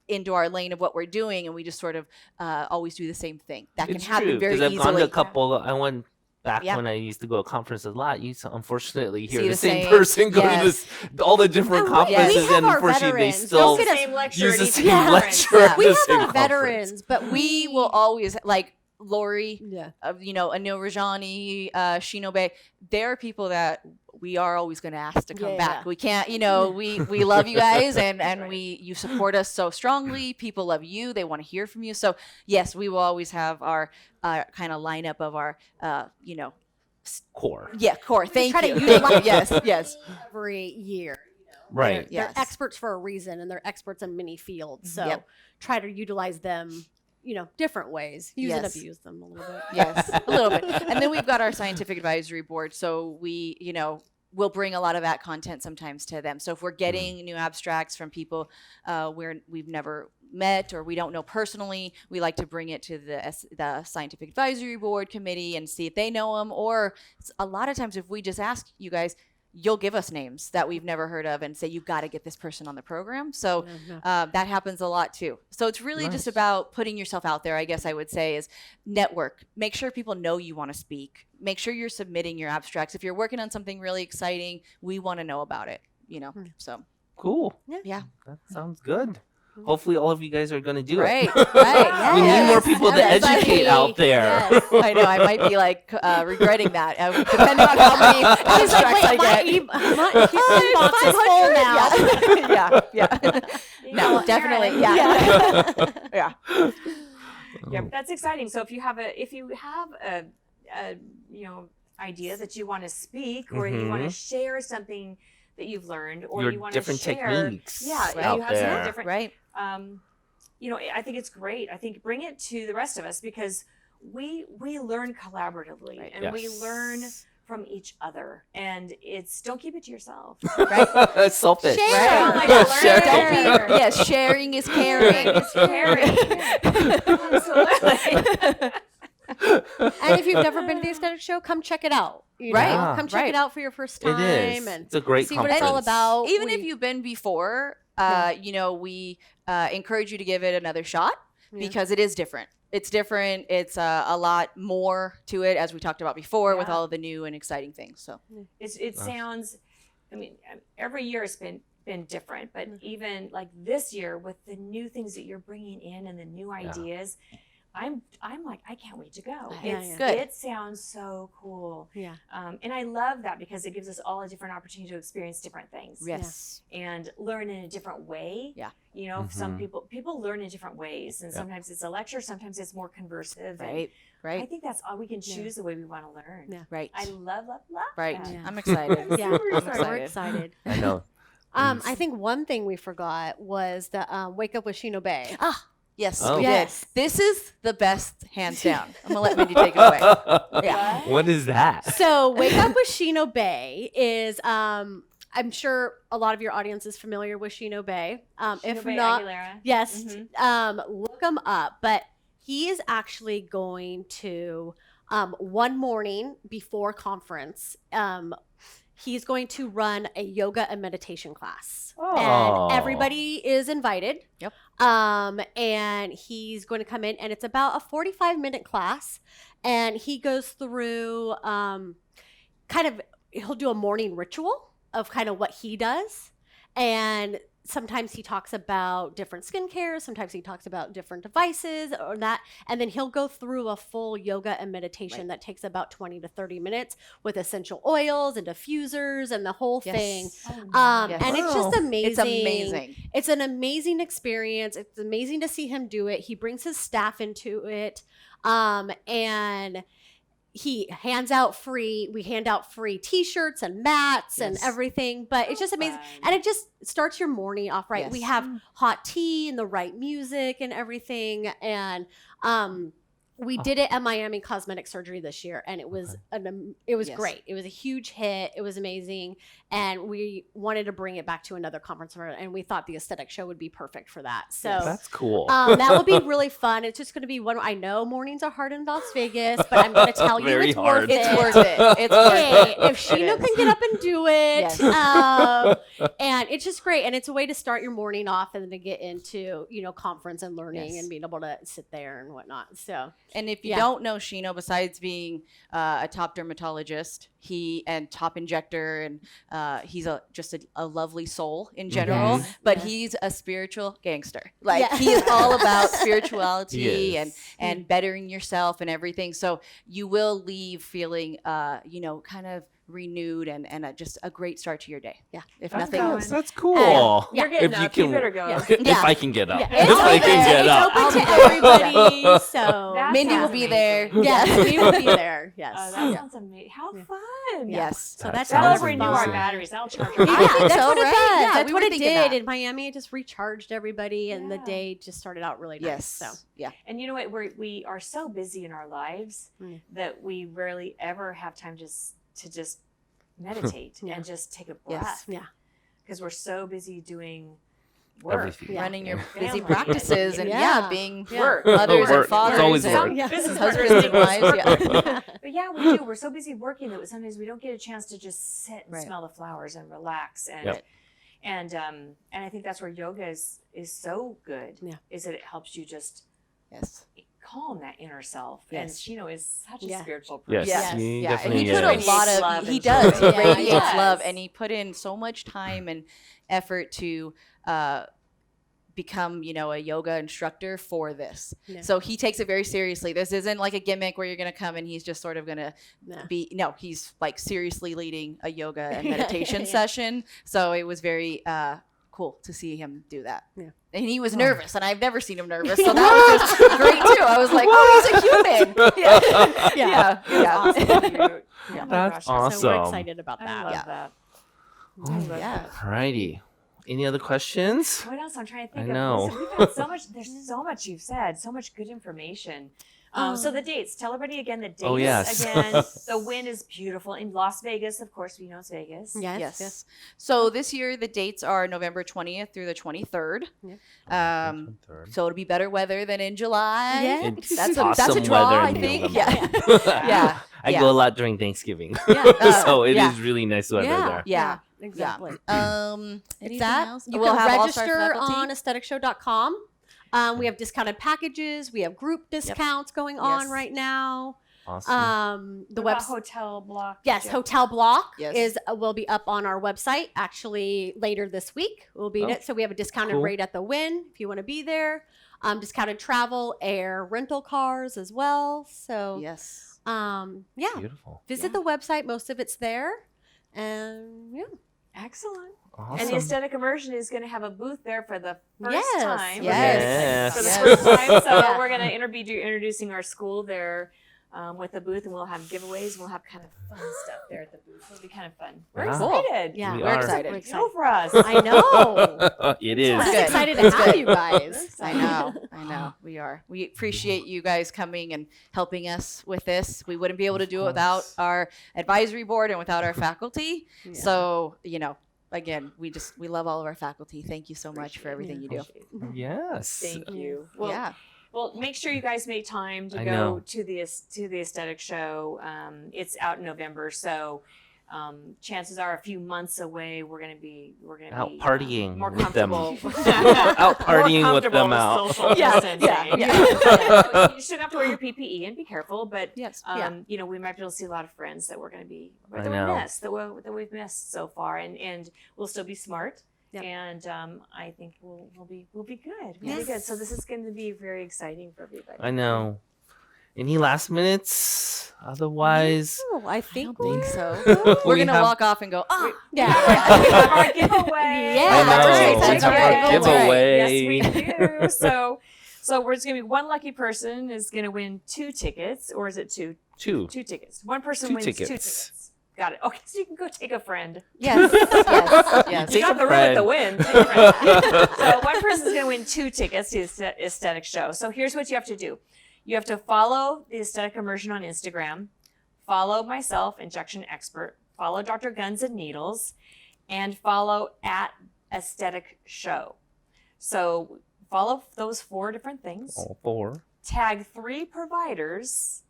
into our lane of what we're doing and we just sort of always do the same thing. That can It's happen true, very 'cause I've easily. gone to a couple. I went back Yeah. when I used to go to conferences a lot. You unfortunately hear See the the same same- person go yes. to all the different And conferences, we have and our unfortunately they veterans. still Don't get the us- same lecture use at the each same conference. lecture. We at the have same our conference. veterans, but We will always like Lori, Yeah. Anil Rajani, Shinobe. They're people that we are always going to ask to come Yeah, back. yeah. We can't, we love you guys and you support us so strongly. People love you. They want to hear from you. So yes, we will always have our kind of lineup of our, Core. core. Thank try to you. utilize Yes. every year. Right. They're Yes. experts for a reason, and they're experts in many fields. So Yep. try to utilize them, different ways. Use and Yes. abuse them a little bit. Yes, a little bit. And then we've got our scientific advisory board. So we, we'll bring a lot of that content sometimes to them. So if we're getting new abstracts from people we've never met or we don't know personally, we like to bring it to the scientific advisory board committee and see if they know them. Or a lot of times if we just ask you guys, you'll give us names that we've never heard of and say, you've got to get this person on the program. So that happens a lot too. So it's really just about putting yourself out there, I guess I would say, is network. Make sure people know you want to speak. Make sure you're submitting your abstracts. If you're working on something really exciting, we want to know about it, so. Cool. Yeah. That sounds good. Hopefully all of you guys are going to do Right, it. right. We need Yes. more people to educate out there. Yes. I know. I might be like regretting that, depending on how many He's like, abstracts I wait, get. my inbox is full now. Yeah. No, Well, definitely. Erin, Yeah. Yeah, that's exciting. So if you have a idea that you want to speak, or you want to share something that you've learned, or Your you want to different share techniques you out have there. some different Right. I think it's great. I think bring it to the rest of us, because we learn collaboratively, Right. and we learn from each other, and don't keep it to yourself. Right. Selfish. Share. Oh my God, Share. learn. Yes, sharing is caring. It's caring. Absolutely. And if you've never been to the aesthetic show, come check it out. Right. Yeah. Come check Right. it out for your first It time. is. And It's a great see what it's all conference. about. Even if you've been before, we encourage you to give it another shot because it is different. It's different. It's a lot more to it, as we talked about before, with Yeah. all of the new and exciting things. So It sounds. I mean, every year has been different, but even like this year with the new things that you're bringing in and the new ideas, I'm like, I can't wait to go. Yeah, Good. It sounds so cool. Yeah. And I love that, because it gives us all a different opportunity to experience different things. yes, And learn in a different way. Yeah. Some people learn in different ways, and sometimes it's a lecture, sometimes it's more conversive. and I think that's all we can choose the way we want to learn. Yeah. right, I love right. that. Yeah. I'm excited. Yeah, Super we're excited. I know. I think one thing we forgot was the Wake Up with Shinobe. Yes, Oh. we Yes. did. This is the best, hands down. I'm gonna let Mindy take it away. Yeah. What is that? So Wake Up with Shinobe is I'm sure a lot of your audience is familiar with Shinobe. If Shinobe not, Aguilera. yes, Mhm. look him up. But he is actually going to one morning before conference. He's going to run a yoga and meditation class, Oh. and everybody is invited. Yep. And he's going to come in, and it's about a 45-minute class, and he goes through he'll do a morning ritual of kind of what he does, and sometimes he talks about different skincare, sometimes he talks about different devices or that, and then he'll go through a full yoga and meditation that takes about 20 to 30 minutes with essential oils and diffusers and the whole thing. Yes. And it's just Wow. amazing. It's amazing. It's an amazing experience. It's amazing to see him do it. He brings his staff into it. And he hands out we hand out free t-shirts and mats and Yes. everything, but it's just amazing. Fun. And it just starts your morning off right. We Yes. have hot tea and the right music and everything. And we did it at Miami Cosmetic Surgery this year, and it was Yes. great. It was a huge hit. It was amazing, and we wanted to bring it back to another conference, and we thought the aesthetic show would be perfect for that. So That's cool. that will be really fun. It's just going to be one. I know mornings are hard in Las Vegas, but I'm going to tell you Very it's hard. worth it. It's worth it. It's worth Hey, it. if Sheena can get up and do it, Yes. and it's just great, and it's a way to start your morning off and then to get into conference and learning Yes. and being able to sit there and whatnot. So And if you Yeah. don't know Shino, besides being a top dermatologist, and top injector, and he's just a lovely soul in general. Yes. But Yeah. he's a spiritual gangster. Like Yeah. he is all about spirituality Yes. and bettering yourself and everything. So you will leave feeling, kind of renewed and just a great start to your day. Yeah. If That's nothing cool. else. That's cool. You're getting If you up. You can- better go. Yeah. If Yeah. I can get up. yeah, If I can get up. It's open to I'll be everybody. So That's Mindy will be there. amazing. yes, we will be there. Yes. Oh, that sounds amazing. How fun. Yes. So That's That'll awesome. renew our Amazing. batteries. That'll charge Yeah, our I think that's so, what it right? does. Yeah, That's we what were it thinking did that. in Miami. It just recharged everybody, and the Yeah. day just started out really nice. Yes. So Yeah. And you know what? We are so busy in our lives that we rarely ever have time to just meditate Yeah. and just take a Yes. breath. yeah, Because we're so busy doing work. Everything. Yeah. Running your And busy family. practices and Yeah. being Yeah. Work. mothers Work. and fathers. It's always and work. Yeah. Business husbands partners and make us wives. work. Yeah. But yeah, we do. We're so busy working that sometimes we don't get a chance to just sit and Right. smell the flowers and relax. And Yep. and I think that's where yoga is so good. Yeah. Is that it helps you just Yes. calm that inner self. Yes. And Shino is such a Yeah. spiritual Yes. person. Yes. He Yeah. And definitely he put is. a lot Radiates of love he and does. He joy. Yeah, radiates yes. love, and he put in so much time and effort to become, a yoga instructor for this. Yeah. So he takes it very seriously. This isn't like a gimmick where you're going to come and he's just sort of going to Yeah. he's like seriously leading a yoga and meditation session. So it was very cool to see him do that. Yeah. And he was nervous, and I've never seen him nervous. So that was just great too. I was like, oh, he's a human. Yeah. Yeah. Yeah. Awesome. Cute. Yeah. Oh my That's gosh, So we're awesome. excited about I that. love Yeah. that. Oh, I love yeah. that. Alrighty. Any other questions? What else? I'm trying to think I of. know. Listen, we've had so much. There's so much you've said. So much good information. So the dates. Tell everybody again the dates. Oh, yes. Again, the wind is beautiful in Las Vegas. Of course, we know it's Vegas. Yes. Yes. Yes. So this year the dates are November 20th through the 23rd. So it'll be better weather than in July. Yeah. It's That's awesome a draw, weather I in think. November. Yeah. Yeah. I Yeah. go a lot during Thanksgiving. Yeah. So it is yeah. really nice weather Yeah. there. Yeah. Exactly. Anything It's that. else? You We'll can have All-Star register faculty. on aestheticshow.com. We have discounted packages. We have group discounts going on Yes. right now. Awesome. The What about website. hotel block. Yes, Joe? Hotel Block Yes. will be up on our website actually later this week. We'll be in Oh, it. So we have a discounted cool. rate at the Wynn if you want to be there. Discounted travel, air, rental cars as well. So Yes. yeah, Beautiful. visit the website. Most of it's there. And yeah. Excellent. Awesome. And the aesthetic immersion is going to have a booth there for the first Yes. time. Yes. For the Yes. first time. So Yeah. we're going to be introducing our school there with the booth, and we'll have giveaways. We'll have kind of fun stuff there at the booth. It'll be kind of fun. We're Wow. excited. Yeah. We We're are. excited. We're Go for us. I know. It is. I'm just Good. excited to That's have good. you guys. I know. I know. We are. We appreciate you guys coming and helping us with this. We wouldn't be able to do it without course. our advisory board and without our faculty. Yeah. So, again, we love all of our faculty. Thank you so much for everything you do. Yes. Thank you. Well, Yeah. Well, make sure you guys make time to I go know. to the aesthetic show. It's out in November, so chances are a few months away. We're gonna be Out partying more with them. comfortable. Out partying More with them comfortable out. with social Yeah, distancing. yeah. You shouldn't have to wear your PPE and be careful, but Yes. we might be able to see a lot of friends that we're going to be I that we know. missed that we've missed so far, and we'll still be smart. Yep. And I think we'll be good. We'll be Yes. good. So this is going to be very exciting for everybody. I know. Any last minutes? Otherwise, Oh, I I think don't think so. We We're going to have- walk off and go, oh, Yeah. We have our giveaway. Yeah, I know. that's right. We That's have our right. giveaway. Yes, we do. So we're just going to be one lucky person is going to win 2 tickets, or is it 2 Two. 2 tickets. One person Two wins 2 tickets. tickets. Got it. Okay, so you can go take a friend. Yes, yes, yes. You Take got a the room at the friend. win. Take a friend. So one person's going to win 2 tickets to the aesthetic show. So here's what you have to do. You have to follow the Aesthetic Immersion on Instagram, follow myself, Injection Expert, follow Dr. Guns and Needles, and follow at Aesthetic Show. So follow those 4 different things. All 4. Tag 3 providers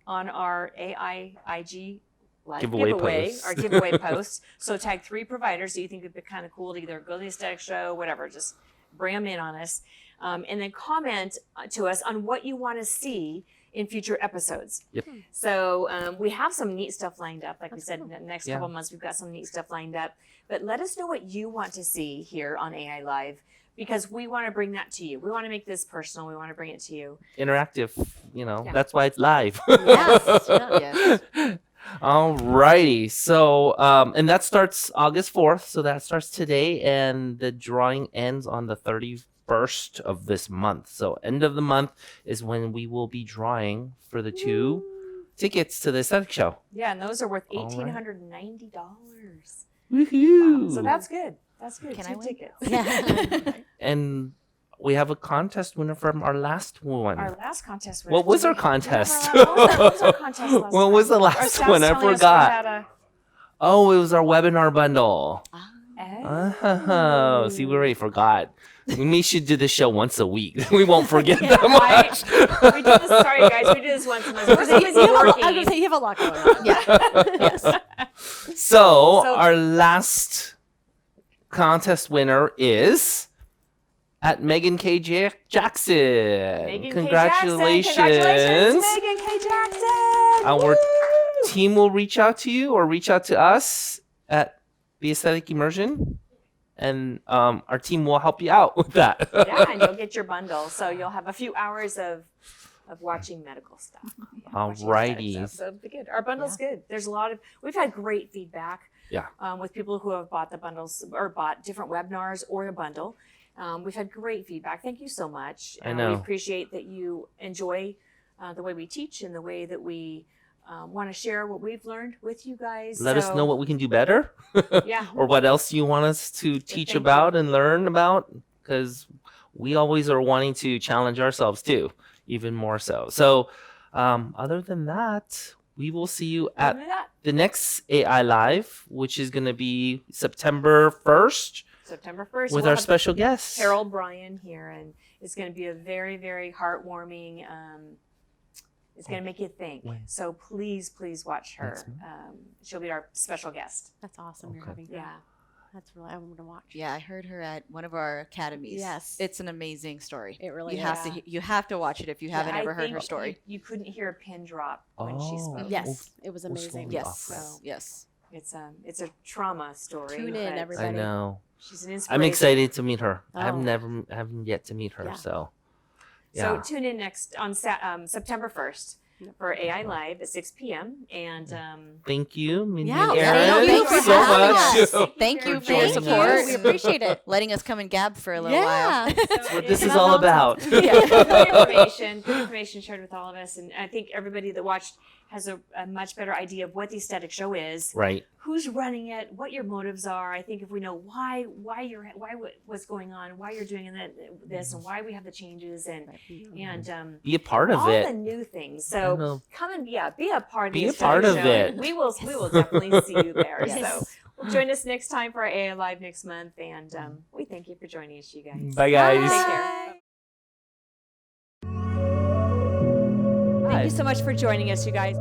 on our AI IG live Giveaway giveaway, posts. our giveaway post. So tag 3 providers that you think would be kind of cool to either go to the aesthetic show, whatever, just bring them in on us. And then comment to us on what you want to see in future episodes. Yep. So we have some neat stuff lined up. Like we That's said, cool. in the next Yeah. couple months, we've got some neat stuff lined up. But let us know what you want to see here on AI Live, because we want to bring that to you. We want to make this personal. We want to bring it to you. Interactive, Yeah. that's why it's live. Yes, yeah. Yes. Alrighty. So, and that starts August 4th. So that starts today, and the drawing ends on the 31st of this month. So end of the month is when we will be drawing for the 2 tickets to the aesthetic show. Yeah, and those are worth All right. $1,890. Woohoo! Wow. So that's good. That's good. Can 2 I win? tickets. Yeah. And we have a contest winner from our last one. Our last contest winner. What was Did our we- contest? What was our contest last What was time? the Our last staff's one? I telling us we forgot. had a- Oh, it was our webinar bundle. Oh. Oh, see, we already forgot. We should do this show once a week. We won't forget that Right? much. We do this. Sorry, guys. We do this once a month. We're so busy I was working. gonna say you have a lot going on. Yeah. Yes. So, So- our last contest winner is at Megan K. Jackson. Megan K. Congratulations. Jackson. Congratulations, Megan K. Jackson. Our Woo! team will reach out to you or reach out to us at the Aesthetic Immersion, and our team will help you out with that. Yeah, and you'll get your bundle. So you'll have a few hours of watching medical stuff. Yeah, watching Alrighty. aesthetic stuff. So it'll be good. Our bundle's good. There's a lot of, we've had great feedback. Yeah. With people who have bought the bundles or bought different webinars or a bundle. We've had great feedback. Thank you so much. I know. We appreciate that you enjoy the way we teach and the way that we want to share what we've learned with you guys. Let us know what we can do better. Yeah. Or what else you want us to teach thank about and learn about, because we always are wanting to challenge ourselves too, even more so. So other than that, we will see you at Other than that, the next AI Live, which is going to be September 1st September 1st. with we'll our have special guest. Harold Bryan here, and it's going to be a very, very heartwarming. It's going to make you think. When? So please watch her. Next month? She'll be our special guest. That's awesome. You're Okay. having Yeah. That's really I want to watch. Yeah, I heard her at one of our academies. Yes. It's an amazing story. It really You is. have to watch it if you haven't I ever heard her think story. You couldn't hear a pin drop when she Oh. spoke. Yes, it was We'll amazing. slowly Yes. offer it. So Yes. it's a trauma story. Tune in, but everybody. I know. She's an inspiration. I'm excited to meet her. I Oh. haven't yet to meet her. Yeah. So, So yeah. tune in next on September 1st Yep. for AI Live at 6 p.m. And Thank you, Mindy Yeah, and thank Erin, you for so having much. us. Thank you for joining your us. support. We appreciate it. Letting us come and gab for a little while. Yeah. That's what this Yeah. is all about. Yeah, good information shared with all of us, and I think everybody that watched has a much better idea of what the aesthetic show is, Right. who's running it, what your motives are. I think if we know why what's going on, why you're doing this, and why we have the changes, and Be a part of all it. the new things. I So know. come and be a part of Be the a aesthetic part of show. it. We will definitely see you there. Yes. So join us next time for our AI Live next month, and we thank you for joining us, you guys. Bye, guys. Take care. Thank you so much for joining us, you guys.